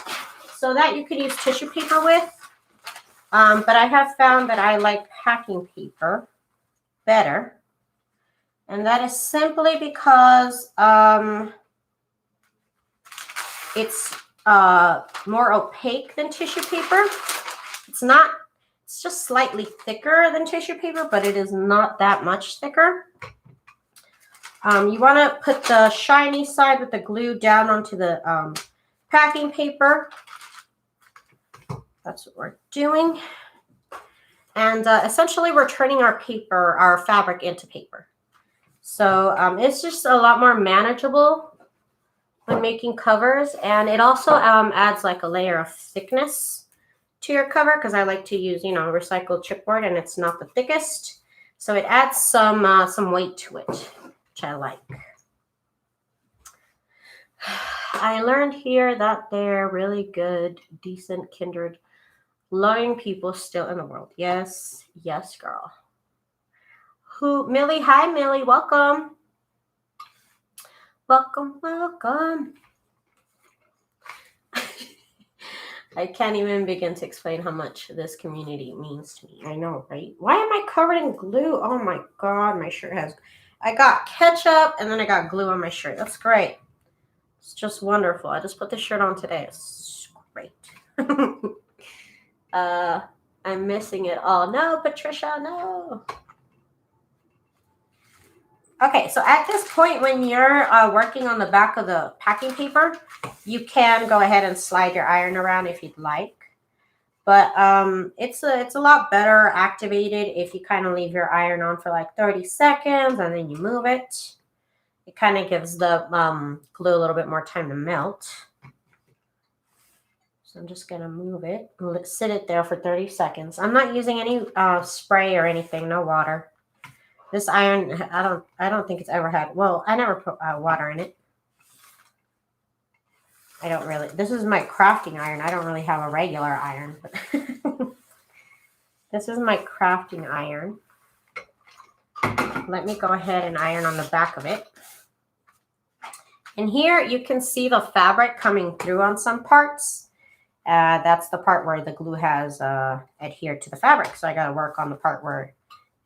So that you could use tissue paper with. But I have found that I like packing paper better. And that is simply because it's more opaque than tissue paper. It's just slightly thicker than tissue paper, but it is not that much thicker. You want to put the shiny side with the glue down onto the packing paper. That's what we're doing. And essentially we're turning our fabric into paper. So it's just a lot more manageable when making covers. And it also adds like a layer of thickness to your cover because I like to use, recycled chipboard and it's not the thickest. So it adds some weight to it, which I like. I learned here that they're really good, decent, kindred, loving people still in the world. Yes, yes, girl. Millie, hi, Millie, welcome. Welcome, welcome. I can't even begin to explain how much this community means to me. I know, right? Why am I covered in glue? Oh my God, my shirt has, I got ketchup and then I got glue on my shirt. That's great. It's just wonderful. I just put this shirt on today. It's great. I'm missing it all. No, Patricia, no. Okay, so at this point, when you're working on the back of the packing paper, you can go ahead and slide your iron around if you'd like. But it's a lot better activated if you kind of leave your iron on for like 30 seconds and then you move it. It kind of gives the glue a little bit more time to melt. So I'm just gonna move it, sit it there for 30 seconds. I'm not using any spray or anything, no water. This iron, I don't think it's ever had, well, I never put water in it. I don't really, this is my crafting iron. I don't really have a regular iron, but this is my crafting iron. Let me go ahead and iron on the back of it. And here you can see the fabric coming through on some parts. That's the part where the glue has adhered to the fabric. So I got to work on the part where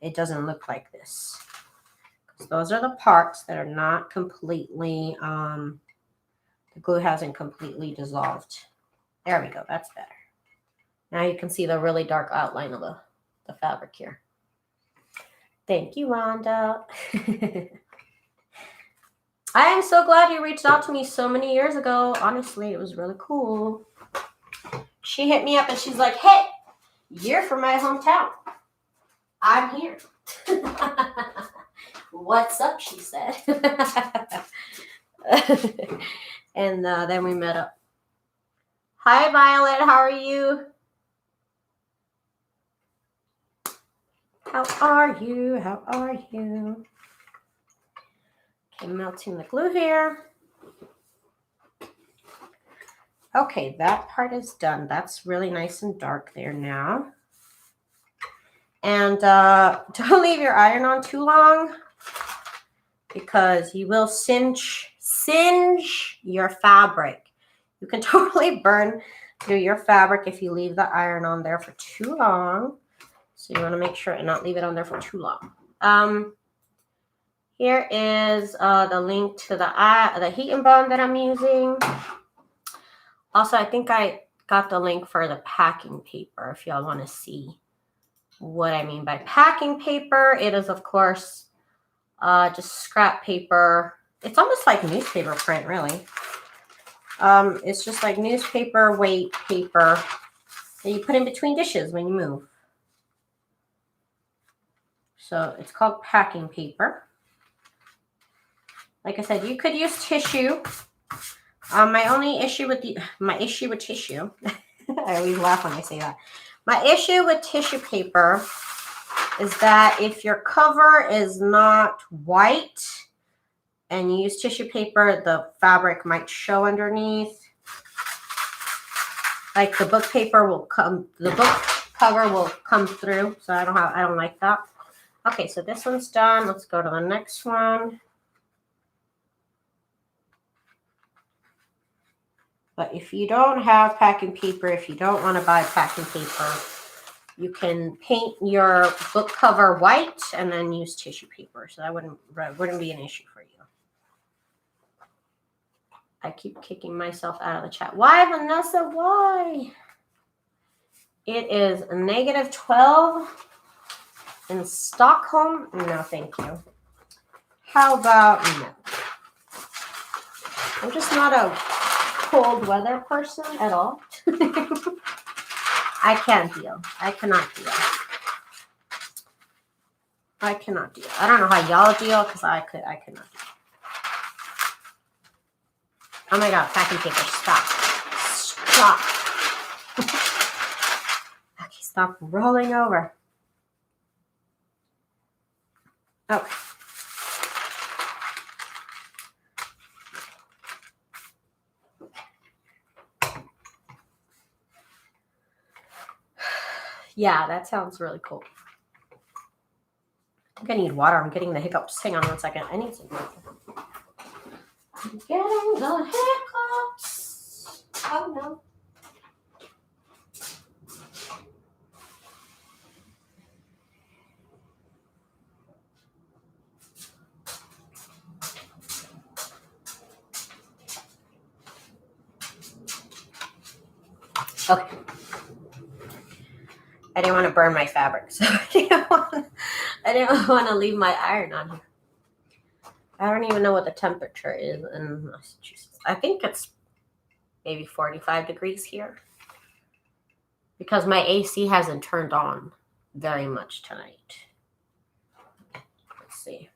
it doesn't look like this. Those are the parts that are not completely, the glue hasn't completely dissolved. There we go, that's better. Now you can see the really dark outline of the fabric here. Thank you, Rhonda. I am so glad you reached out to me so many years ago. Honestly, it was really cool. She hit me up and she's like, hey, you're from my hometown. I'm here. What's up, she said. And then we met up. Hi, Violet. How are you? How are you? How are you? Okay, melting the glue here. Okay, that part is done. That's really nice and dark there now. And don't leave your iron on too long because you will singe your fabric. You can totally burn through your fabric if you leave the iron on there for too long. So you want to make sure and not leave it on there for too long. Here is the link to the HeatnBond that I'm using. Also, I think I got the link for the packing paper if y'all want to see what I mean by packing paper. It is, of course, just scrap paper. It's almost like newspaper print, really. It's just like newspaper weight paper that you put in between dishes when you move. So it's called packing paper. Like I said, you could use tissue. My issue with tissue, I always laugh when I say that. My issue with tissue paper is that if your cover is not white and you use tissue paper, the fabric might show underneath. Like the book paper will come, the book cover will come through. So I don't like that. Okay, so this one's done. Let's go to the next one. But if you don't have packing paper, if you don't want to buy packing paper, you can paint your book cover white and then use tissue paper. So that wouldn't be an issue for you. I keep kicking myself out of the chat. Why, Vanessa? Why? It is -12 in Stockholm. No, thank you. How about no? I'm just not a cold weather person at all. I can't deal. I cannot deal. I cannot deal. I don't know how y'all deal because I could not deal. Oh my God, packing paper, stop. Stop. Okay, stop rolling over. Okay. Yeah, that sounds really cool. I think I need water. I'm getting the hiccups. Hang on one second. I need some water. I'm getting the hiccups. Oh no. Okay. I didn't want to burn my fabric, so I didn't want to leave my iron on here. I don't even know what the temperature is in Massachusetts. I think it's maybe 45 degrees here because my AC hasn't turned on very much tonight. Let's see.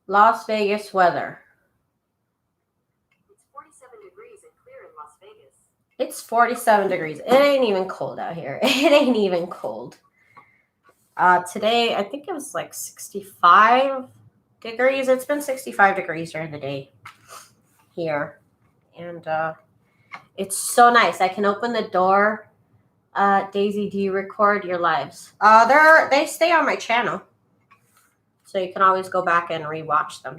Las Vegas weather. It's 47 degrees. It ain't even cold out here. It ain't even cold. Today, I think it was like 65 degrees. It's been 65 degrees during the day here. And it's so nice. I can open the door. Daisy, do you record your lives? They stay on my channel. So you can always go back and rewatch them.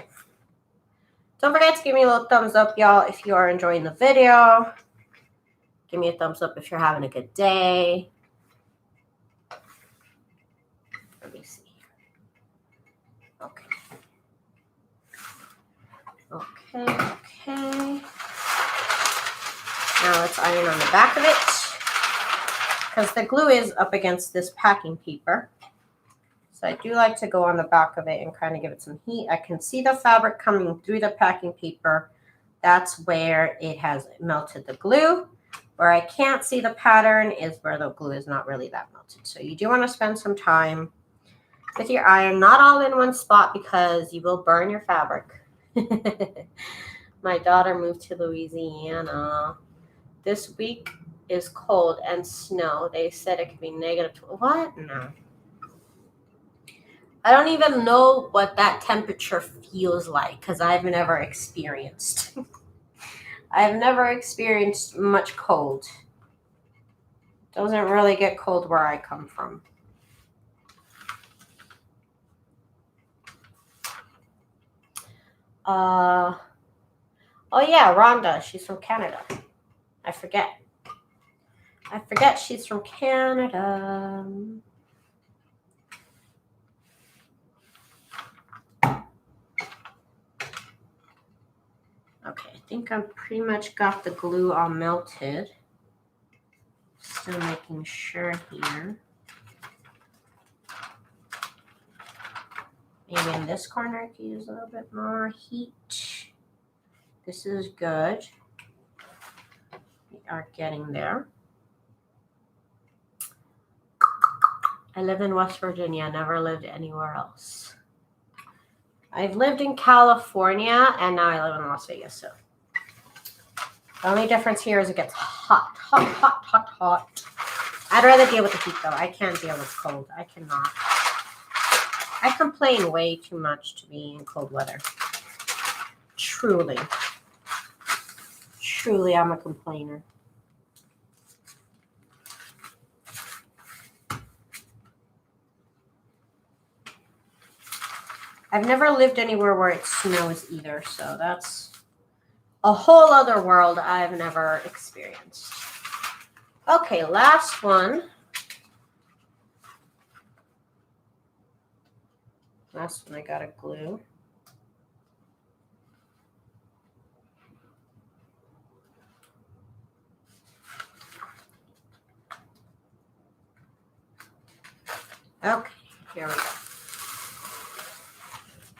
Don't forget to give me a little thumbs up, y'all, if you are enjoying the video. Give me a thumbs up if you're having a good day. Let me see. Okay. Okay. Now let's iron on the back of it, because the glue is up against this packing paper. So I do like to go on the back of it and kind of give it some heat. I can see the fabric coming through the packing paper. That's where it has melted the glue. Where I can't see the pattern is where the glue is not really that melted. So you do want to spend some time with your iron, not all in one spot, because you will burn your fabric. My daughter moved to Louisiana. This week is cold and snow. They said it could be negative. What? No. I don't even know what that temperature feels like, because I've never experienced. I've never experienced much cold. Doesn't really get cold where I come from. Oh yeah, Rhonda. She's from Canada. I forget she's from Canada. Okay, I think I've pretty much got the glue all melted. Still making sure here. Maybe in this corner I could use a little bit more heat. This is good. We are getting there. I live in West Virginia, never lived anywhere else. I've lived in California, and now I live in Las Vegas. So the only difference here is it gets hot, hot, hot, hot, hot. I'd rather deal with the heat, though. I can't deal with cold. I cannot. I complain way too much to be in cold weather. Truly. Truly, I'm a complainer. I've never lived anywhere where it snows either, so that's a whole other world I've never experienced. Okay, last one. Last one I gotta glue. Okay, here we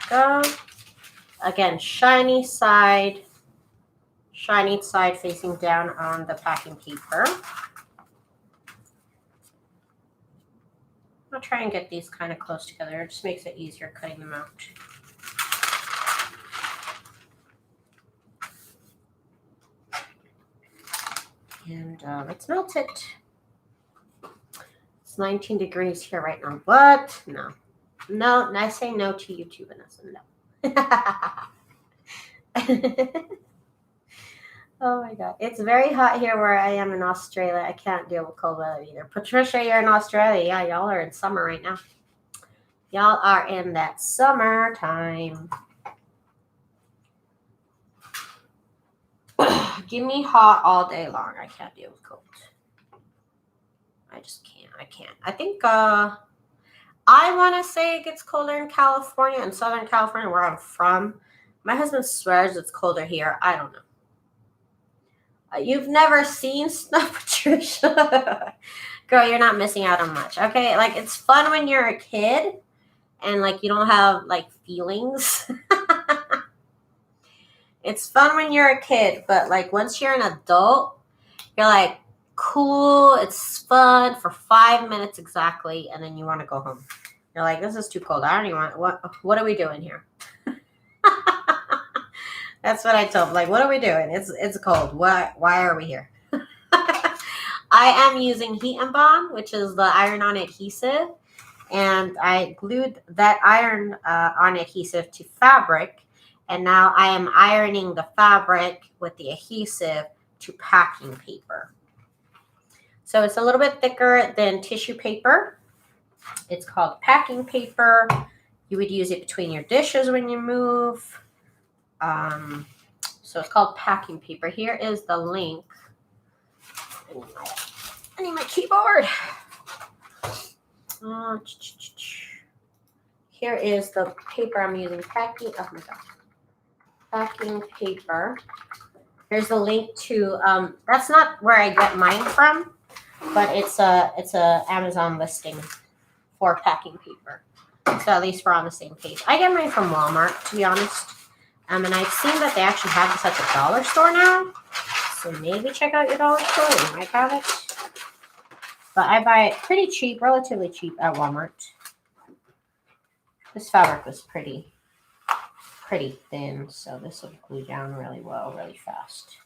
go. Again, shiny side facing down on the packing paper. I'll try and get these kind of close together. It just makes it easier cutting them out. And let's melt it. It's 19 degrees here right now. What? No. No, I say no to YouTube, Vanessa. No. Oh my God. It's very hot here where I am in Australia. I can't deal with cold weather either. Patricia, you're in Australia. Yeah, y'all are in summer right now. Y'all are in that summertime. Give me hot all day long. I can't deal with cold. I just can't. I can't. I think I want to say it gets colder in California, in Southern California, where I'm from. My husband swears it's colder here. I don't know. You've never seen snow, Patricia? Girl, you're not missing out on much, okay? Like, it's fun when you're a kid and, like, you don't have, like, feelings. It's fun when you're a kid, but, like, once you're an adult, you're like, cool, it's fun for 5 minutes exactly, and then you want to go home. You're like, this is too cold. I don't even want, what are we doing here? That's what I told him. Like, what are we doing? It's cold. Why are we here? I am using HeatnBond, which is the iron-on adhesive, and I glued that iron-on adhesive to fabric, and now I am ironing the fabric with the adhesive to packing paper. So it's a little bit thicker than tissue paper. It's called packing paper. You would use it between your dishes when you move. So it's called packing paper. Here is the link. I need my keyboard. Here is the paper I'm using. Packing. Oh my god. Packing paper. Here's the link to. That's not where I get mine from, but it's a Amazon listing for packing paper. So at least we're on the same page. I get mine from Walmart, to be honest. And I've seen that they actually have this at the dollar store now. So maybe check out your dollar store. They might have it. But I buy it pretty cheap, relatively cheap at Walmart. This fabric was pretty thin, so this will glue down really well, really fast.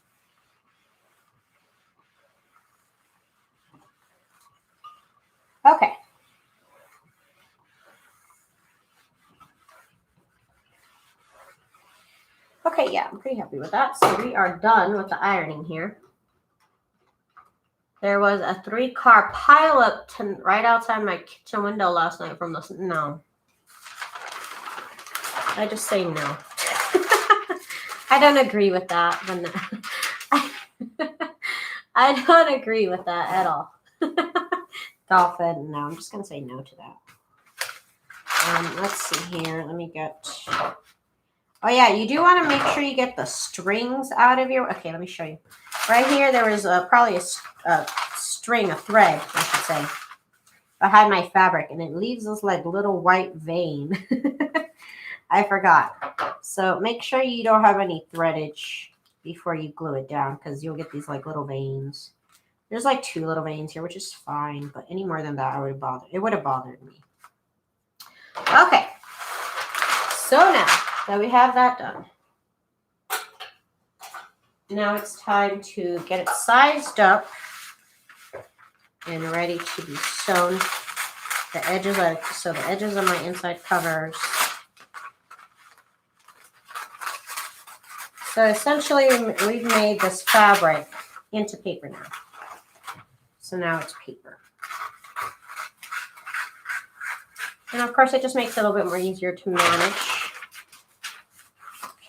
Okay. Okay, yeah, I'm pretty happy with that. So we are done with the ironing here. There was a 3-car pileup right outside my kitchen window last night from the snow. I just say no. I don't agree with that. I don't agree with that at all. Dolphin, no, I'm just going to say no to that. Let's see here. Let me get... Oh, yeah, you do want to make sure you get the strings out of your... Okay, let me show you. Right here, there was probably a string, a thread, I should say, behind my fabric, and it leaves this like little white vein. I forgot. So make sure you don't have any threadage before you glue it down, because you'll get these like little veins. There's like 2 little veins here, which is fine, but any more than that, it would have bothered me. Okay. So now that we have that done, now it's time to get it sized up and ready to be sewn. The edges of my inside covers. So essentially, we've made this fabric into paper now. So now it's paper. And of course, it just makes it a little bit more easier to manage.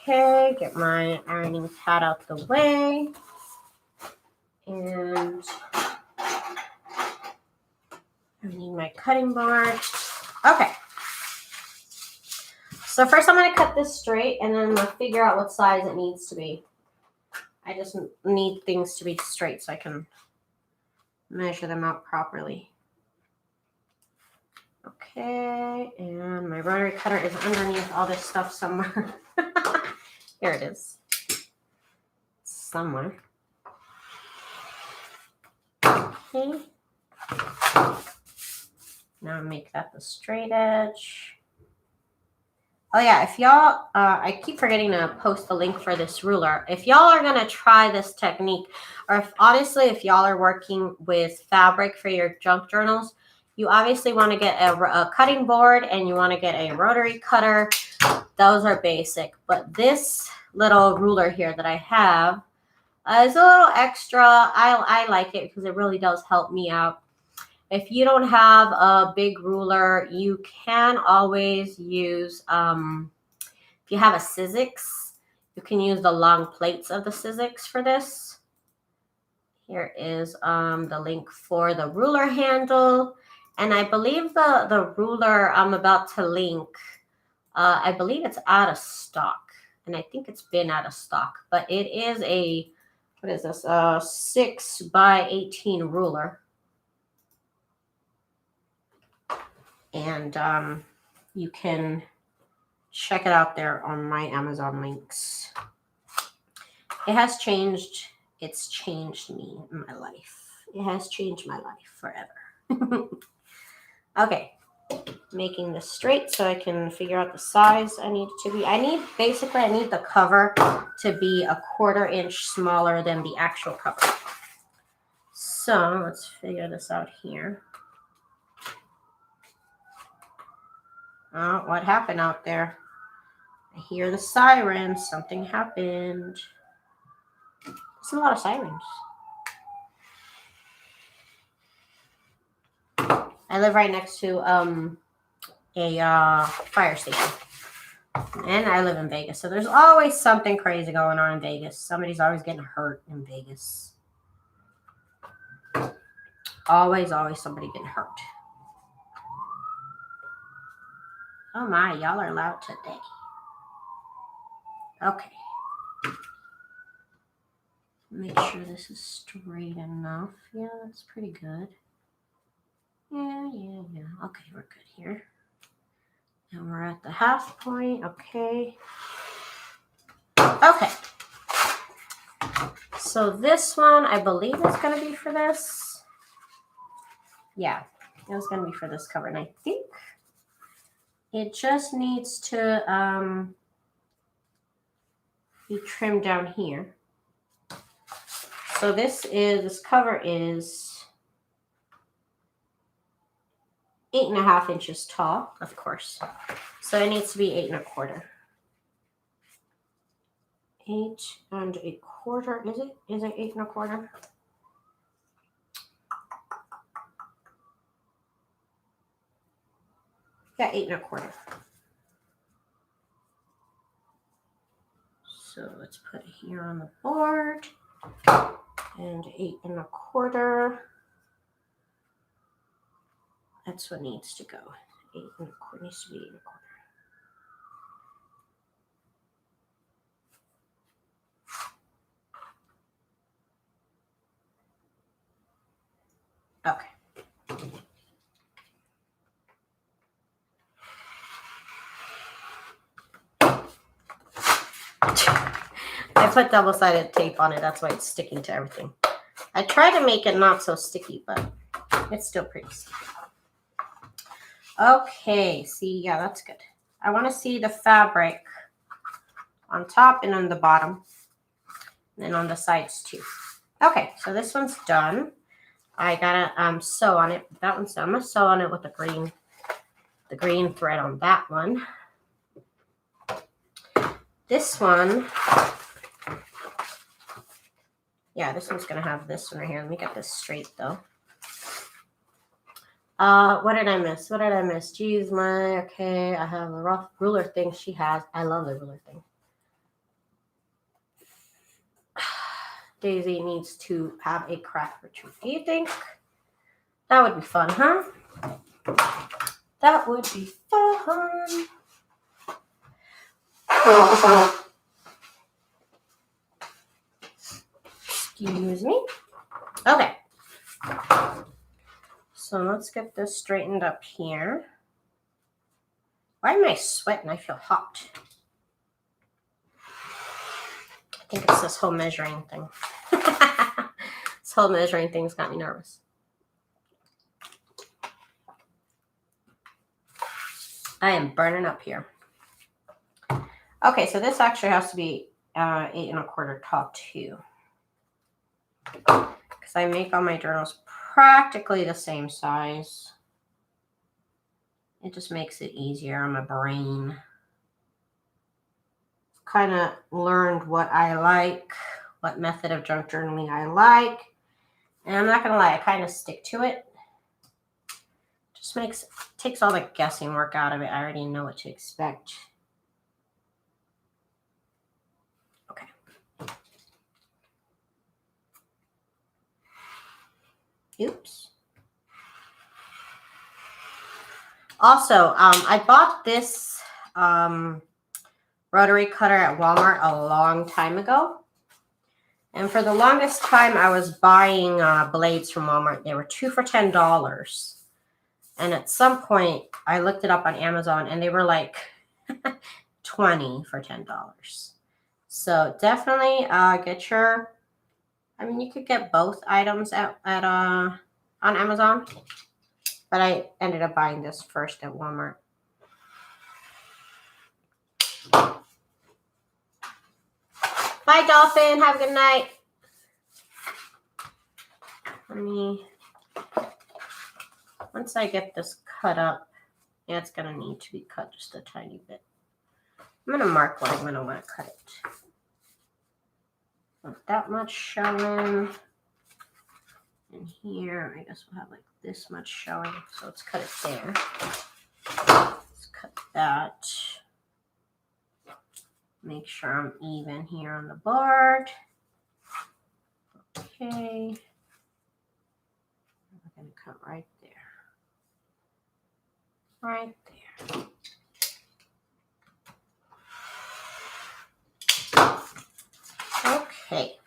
Okay, get my ironing pad out the way. And I need my cutting board. Okay. So first I'm going to cut this straight, and then I'm going to figure out what size it needs to be. I just need things to be straight so I can measure them out properly. Okay, and my rotary cutter is underneath all this stuff somewhere. Here it is. Somewhere. Okay. Now make that the straight edge. Oh yeah, if y'all, I keep forgetting to post the link for this ruler. If y'all are going to try this technique, or if y'all are working with fabric for your junk journals, you obviously want to get a cutting board, and you want to get a rotary cutter. Those are basic. But this little ruler here that I have is a little extra. I like it because it really does help me out. If you don't have a big ruler, you can always use, if you have a Sizzix, you can use the long plates of the Sizzix for this. Here is the link for the ruler handle. And I believe the ruler I'm about to link, I believe it's out of stock. And I think it's been out of stock. But it is a, what is this, 6x18 ruler. And you can check it out there on my Amazon links. It has changed. It's changed me in my life. It has changed my life forever. Okay. Making this straight so I can figure out the size I need it to be. I need the cover to be a 1/4 inch smaller than the actual cover. So So let's figure this out here. Oh, what happened out there? I hear the sirens. Something happened. There's a lot of sirens. I live right next to a fire station. And I live in Vegas, so there's always something crazy going on in Vegas. Somebody's always getting hurt in Vegas. Always somebody getting hurt. Oh my, y'all are loud today. Okay. Make sure this is straight enough. Yeah, that's pretty good. Yeah. Okay, we're good here. And we're at the half point. Okay. Okay. So this one, I believe is going to be for this. Yeah, it was going to be for this cover. And I think it just needs to be trimmed down here. So this cover is 8.5 inches tall, of course. So it needs to be 8 1/4. 8 1/4. Is it? Is it 8 1/4? Yeah, 8 1/4. So let's put it here on the board. And 8 1/4. That's what needs to go. 8 1/4 needs to be 8 1/4. Okay. I put double-sided tape on it. That's why it's sticking to everything. I try to make it not so sticky, but it's still pretty sticky. Okay, see, yeah, that's good. I want to see the fabric on top and on the bottom, and then on the sides too. Okay, so this one's done. I gotta sew on it. That one's done. I'm gonna sew on it with the green thread on that one. This one, yeah, this one's gonna have this one right here. Let me get this straight though. What did I miss? Geez, okay, I have a rough ruler thing she has. I love the ruler thing. Daisy needs to have a craft retreat. Do you think? That would be fun, huh? That would be fun. Excuse me. Okay. So let's get this straightened up here. Why am I sweating? I feel hot. I think it's this whole measuring thing. This whole measuring thing's got me nervous. I am burning up here. Okay, so this actually has to be 8 1/4 tall too. Because I make all my journals practically the same size. It just makes it easier on my brain. Kind of learned what I like, what method of junk journaling I like. And I'm not going to lie, I kind of stick to it. Just takes all the guessing work out of it. I already know what to expect. Okay. Oops. Also, I bought this rotary cutter at Walmart a long time ago. And for the longest time, I was buying blades from Walmart. They were 2 for $10. And at some point, I looked it up on Amazon, and they were like 20 for $10. So definitely get your, I mean, you could get both items on Amazon. But I ended up buying this first at Walmart. Bye, Dolphin. Have a good night. once I get this cut up, yeah, it's gonna need to be cut just a tiny bit. I'm gonna mark where I'm gonna want to cut it. Not that much showing. And here, I guess we'll have like this much showing. So let's cut it there. Let's cut that. Make sure I'm even here on the board. Okay. I'm gonna cut right there. Right there. Okay.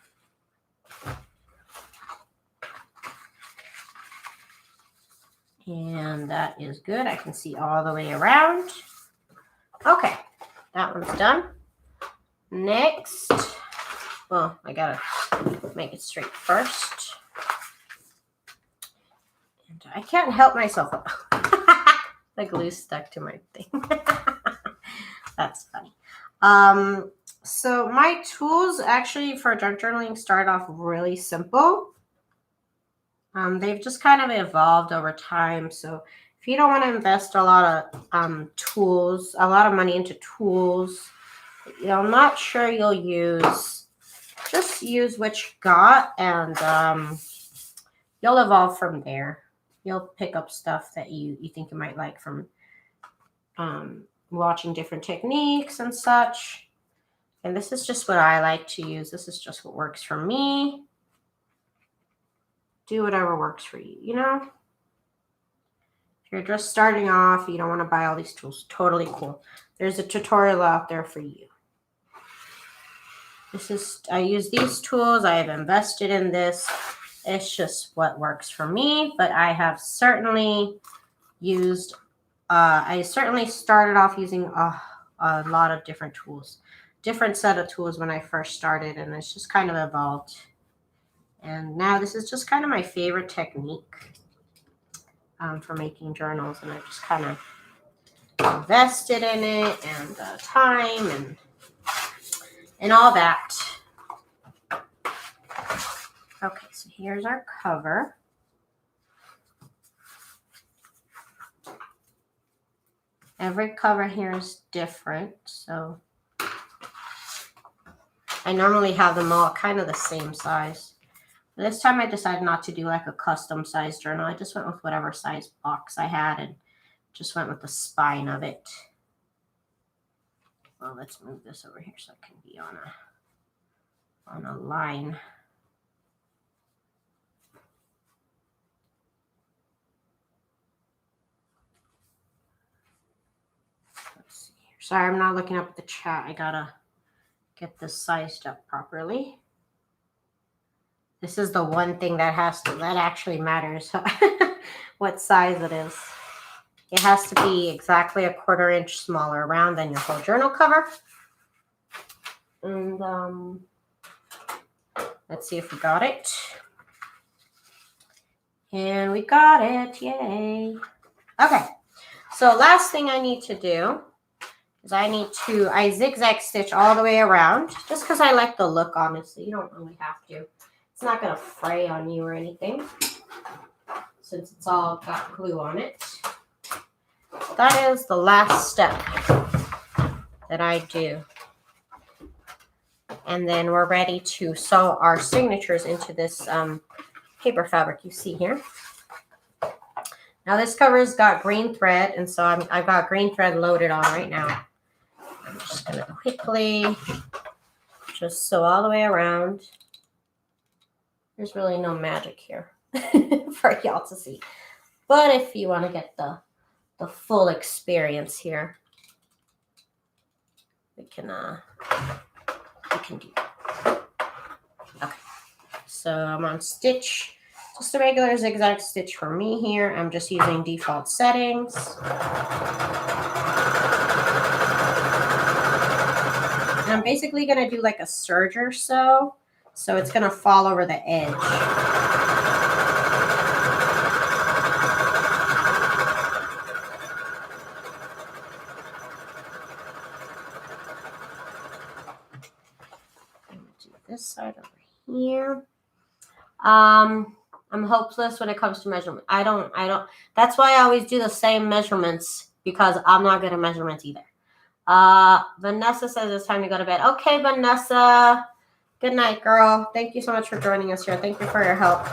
And that is good. I can see all the way around. Okay, that one's done. Next, well, I gotta make it straight first. And I can't help myself. The glue stuck to my thing. That's funny. So my tools actually for junk journaling started off really simple. They've just kind of evolved over time. So if you don't want to invest a lot of tools, a lot of money into tools, I'm not sure you'll use, just use what you got, and you'll evolve from there. You'll pick up stuff that you think you might like from watching different techniques and such. And this is just what I like to use. This is just what works for me. Do whatever works for you, you know? If you're just starting off, you don't want to buy all these tools, totally cool. There's a tutorial out there for you. I use these tools. I have invested in this. It's just what works for me, but I have certainly used, I certainly started off using a lot of different tools, different set of tools when I first started, and it's just kind of evolved. And now this is just kind of my favorite technique for making journals. And I just kind of invested in it, and time and all that. Okay, so here's our cover. Every cover here is different. So I normally have them all kind of the same size. This time I decided not to do like a custom size journal. I just went with whatever size box I had and just went with the spine of it. Well, let's move this over here so it can be on a line. Let's see here. Sorry, I'm not looking up at the chat. I gotta get this sized up properly. This is the one thing that actually matters, what size it is. It has to be exactly 1/4 inch smaller around than your whole journal cover. And let's see if we got it. And we got it, yay. Okay, so last thing I need to do is I zigzag stitch all the way around, just because I like the look, honestly. You don't really have to. It's not going to fray on you or anything, since it's all got glue on it. That is the last step that I do. And then we're ready to sew our signatures into this paper fabric you see here. Now this cover's got green thread, and so I've got green thread loaded on right now. I'm just going to quickly just sew all the way around. There's really no magic here for y'all to see. But if you want to get the full experience here, we can do that. Okay, so I'm on stitch, just a regular zigzag stitch for me here. I'm just using default settings. And I'm basically going to do like a serge or so. So it's going to fall over the edge. I'm going to do this side over here. I'm hopeless when it comes to measurement. I don't. That's why I always do the same measurements, because I'm not good at measurements either. Vanessa says it's time to go to bed. Okay, Vanessa. Good night, girl. Thank you so much for joining us here. Thank you for your help.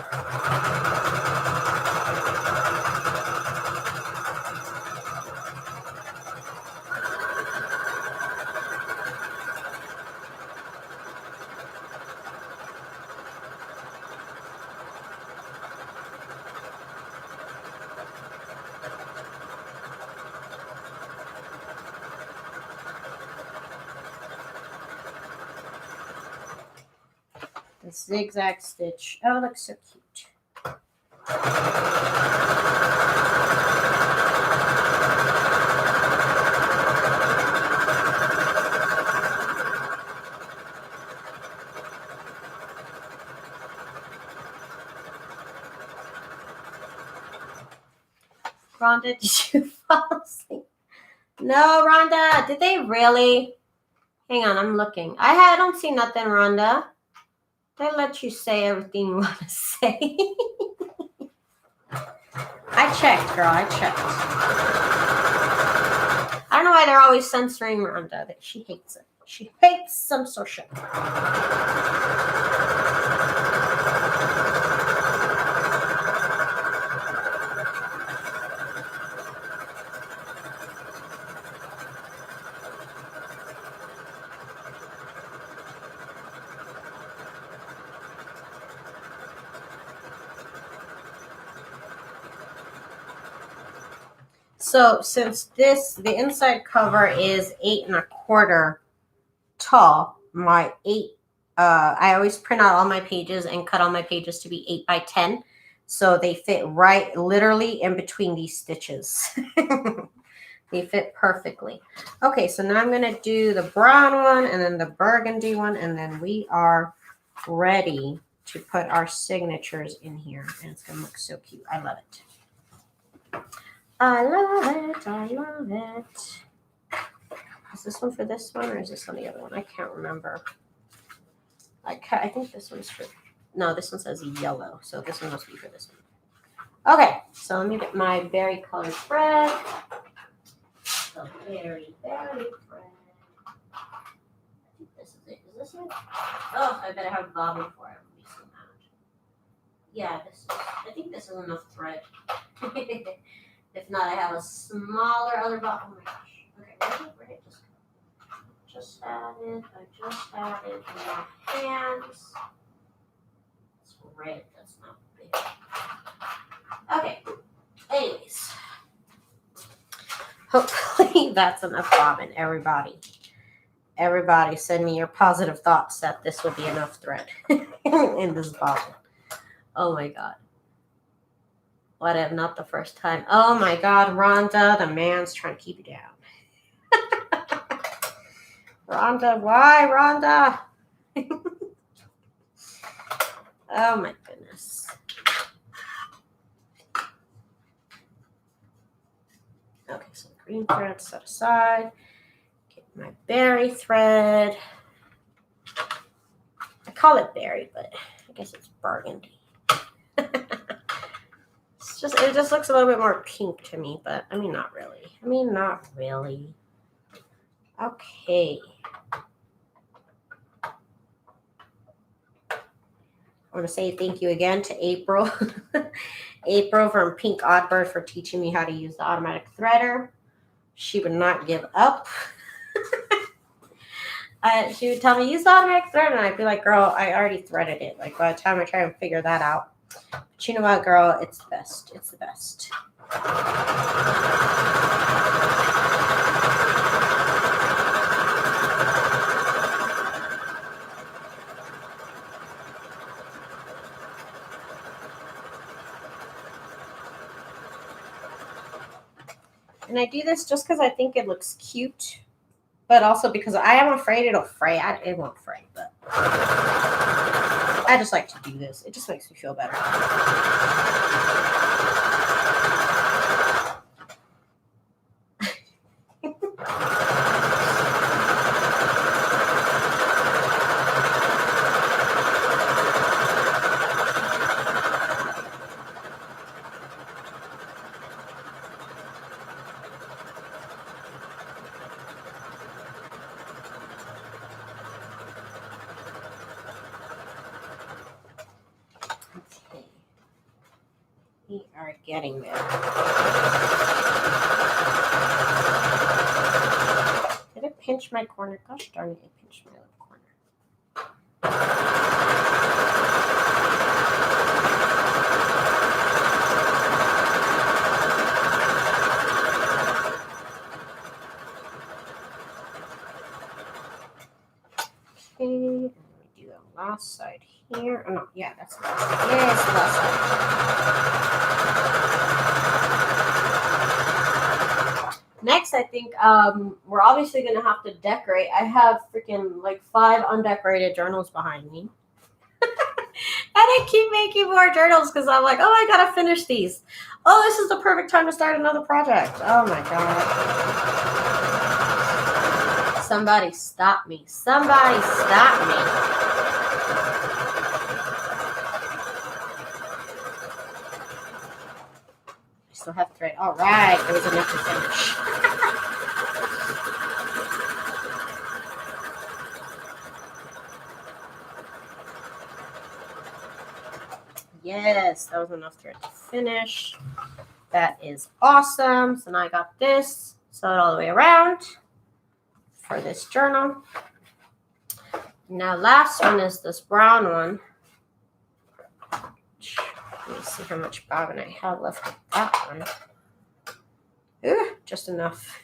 The zigzag stitch. Oh, it looks so cute. Rhonda, did you fall asleep? No, Rhonda. Did they really? Hang on, I'm looking. I don't see nothing, Rhonda. They let you say everything you want to say. I checked, girl. I checked. I don't know why they're always censoring Rhonda. She hates it. She hates censorship. So since the inside cover is 8 1/4 tall, my 8, I always print out all my pages and cut all my pages to be 8 by 10. So they fit right literally in between these stitches. They fit perfectly. Okay, so now I'm going to do the brown one and then the burgundy one, and then we are ready to put our signatures in here. And it's going to look so cute. I love it. I love it. I love it. Is this one for this one, or is this on the other one? I can't remember. I think this one's for... No, this one says yellow, so this one must be for this one. Okay, so let me get my berry colored thread. The berry thread. I think this is it. Is this it? Oh, I better have a bobbin for it. Let me see that. Yeah, I think this is enough thread. If not, I have a smaller other box. Oh my gosh. Okay, where did it just go? Just added. I just added my hands. It's red. That's not big. Okay. Anyways. Hopefully that's enough bobbin, everybody. Everybody send me your positive thoughts that this will be enough thread in this bobbin. Oh my God. What if not the first time? Oh my God, Rhonda, the man's trying to keep you down. Rhonda, why, Rhonda? Oh my goodness. Okay, so the green thread set aside. Get my berry thread. I call it berry, but I guess it's burgundy. It just looks a little bit more pink to me, but I mean, not really. Okay. I want to say thank you again to April. April from Pink Oddbird for teaching me how to use the automatic threader. She would not give up. She would tell me, use the automatic threader, and I'd be like, girl, I already threaded it. Like, by the time I try and figure that out. But you know what, girl? It's the best. It's the best. And I do this just because I think it looks cute, but also because I am afraid it'll fray. It won't fray, but I just like to do this. It just makes me feel better. are getting there. Did it pinch my corner? Gosh darn it, it pinched my little corner. Okay, and we do the last side here. Oh no, yeah, that's the last side. Yes, the last side. Next, I think we're obviously gonna have to decorate. I have freaking like 5 undecorated journals behind me. And I keep making more journals because I'm like, oh, I gotta finish these. Oh, this is the perfect time to start another project. Oh my god. Somebody stop me. Somebody stop me. I still have thread. All right, there was enough to finish. Yes, that was enough thread to finish. That is awesome. So now I got this sewed all the way around for this journal. Now last one is this brown one. Let me see how much bobbin I have left of that one. Ooh, just enough.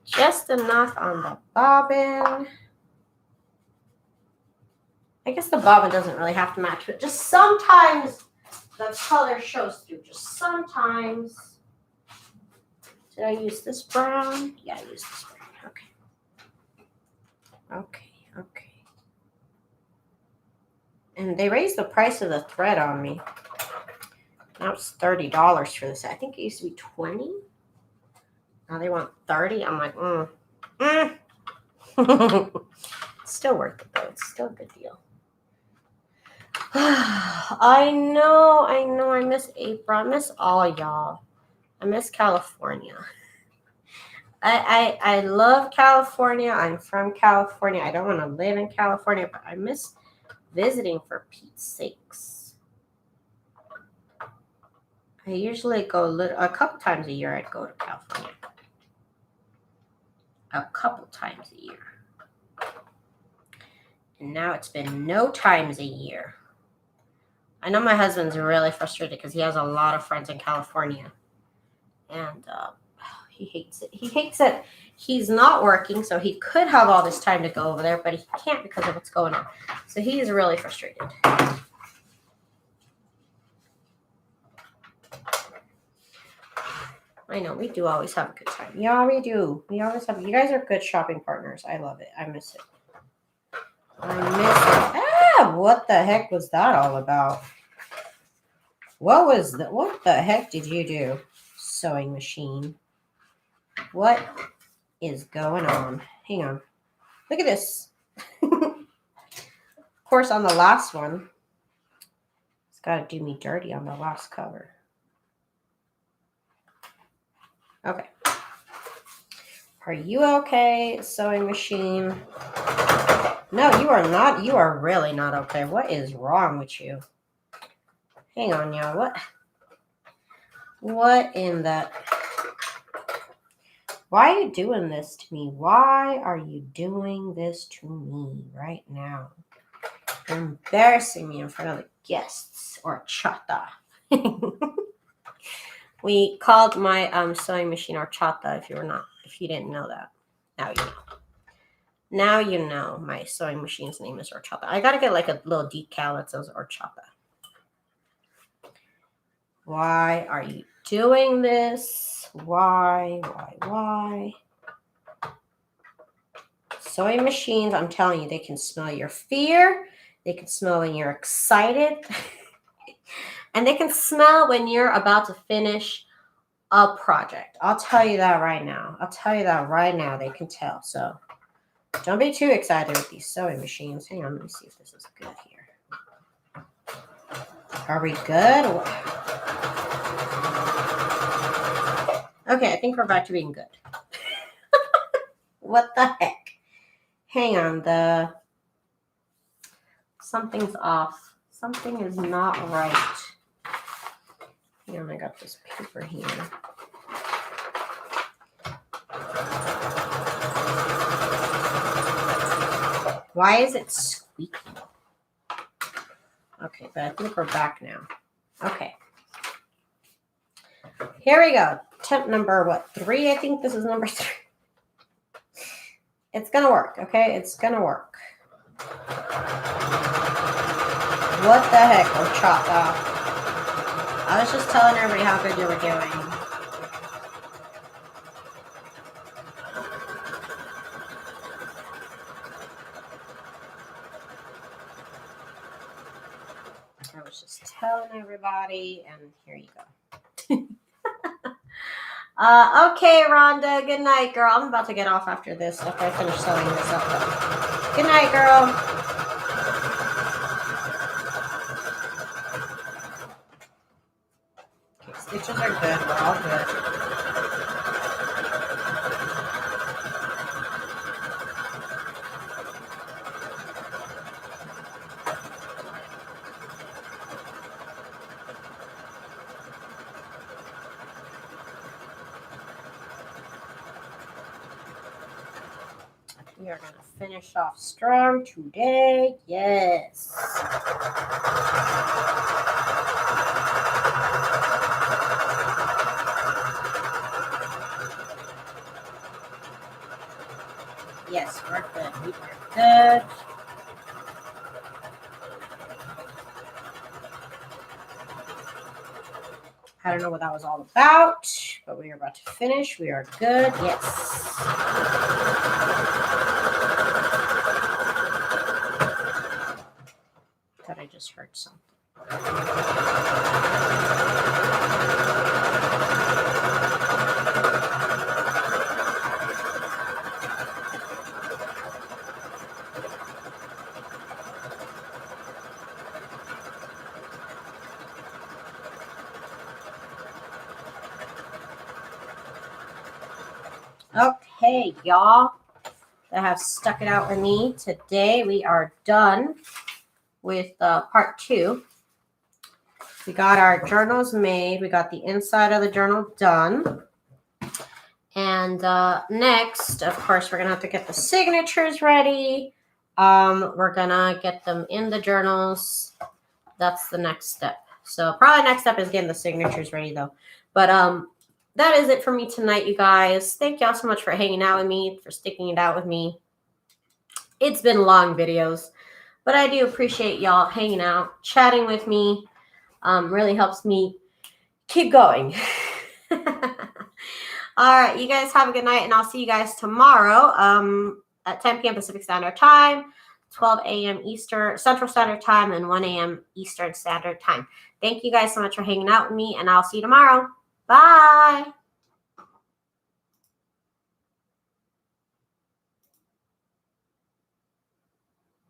Just enough on the bobbin. I guess the bobbin doesn't really have to match, but just sometimes the color shows through. Just sometimes. Did I use this brown? Yeah, I used this brown. Okay. Okay, okay. And they raised the price of the thread on me. Now it's $30 for this. I think it used to be $20. Now they want $30. I'm like, It's still worth it though. It's still a good deal. I know. I miss April. I miss all y'all. I miss California. I love California. I'm from California. I don't want to live in California, but I miss visiting for Pete's sakes. I usually go a couple times a year. I'd go to California. A couple times a year. And now it's been no times a year. I know my husband's really frustrated because he has a lot of friends in California. And he hates it. He hates that he's not working, so he could have all this time to go over there, but he can't because of what's going on. So he is really frustrated. I know, we do always have a good time. Yeah, we do. We always have. You guys are good shopping partners. I love it. I miss it. I miss it. Ah, what the heck was that all about? What the heck did you do, sewing machine? What is going on? Hang on. Look at this. Of course, on the last one, it's got to do me dirty on the last cover. Okay. Are you okay, sewing machine? No, you are not. You are really not okay. What is wrong with you? Hang on, y'all. What in the... Why are you doing this to me? Why are you doing this to me right now? You're embarrassing me in front of the guests or chata. We called my sewing machine horchata. If you didn't know that, now you know. Now you know my sewing machine's name is horchata. I gotta get like a little decal that says horchata. Why are you doing this? Why? Sewing machines, I'm telling you, they can smell your fear. They can smell when you're excited. And they can smell when you're about to finish a project. I'll tell you that right now. They can tell. So don't be too excited with these sewing machines. Hang on, let me see if this is good here. Are we good? Okay, I think we're back to being good. What the heck? Hang on, something's off. Something is not right. And I got this paper here. Why is it squeaky? Okay, but I think we're back now. Okay. Here we go. Tip number, what, 3? I think this is number 3. It's going to work, okay? It's going to work. What the heck? We're chopped off. I was just telling everybody how good you were doing. I was just telling everybody, and here you go. Okay, Rhonda. Good night, girl. I'm about to get off after this, after I finish sewing this up. Good night, girl. Okay, stitches are good. We're all good. We are going to finish off strong today. Yes. Yes, we're good. We are good. I don't know what that was all about, but we are about to finish. We are good. Yes. Thought I just heard something. Okay, y'all that have stuck it out with me today, we are done with part 2. We got our journals made. We got the inside of the journal done. And next, of course, we're going to have to get the signatures ready. We're going to get them in the journals. That's the next step. So probably next step is getting the signatures ready, though. But that is it for me tonight, you guys. Thank y'all so much for hanging out with me, for sticking it out with me. It's been long videos, but I do appreciate y'all hanging out, chatting with me. Really helps me keep going. All right, you guys have a good night, and I'll see you guys tomorrow at 10 p.m. Pacific Standard Time, 12 a.m. Central Standard Time, and 1 a.m. Eastern Standard Time. Thank you guys so much for hanging out with me, and I'll see you tomorrow. Bye.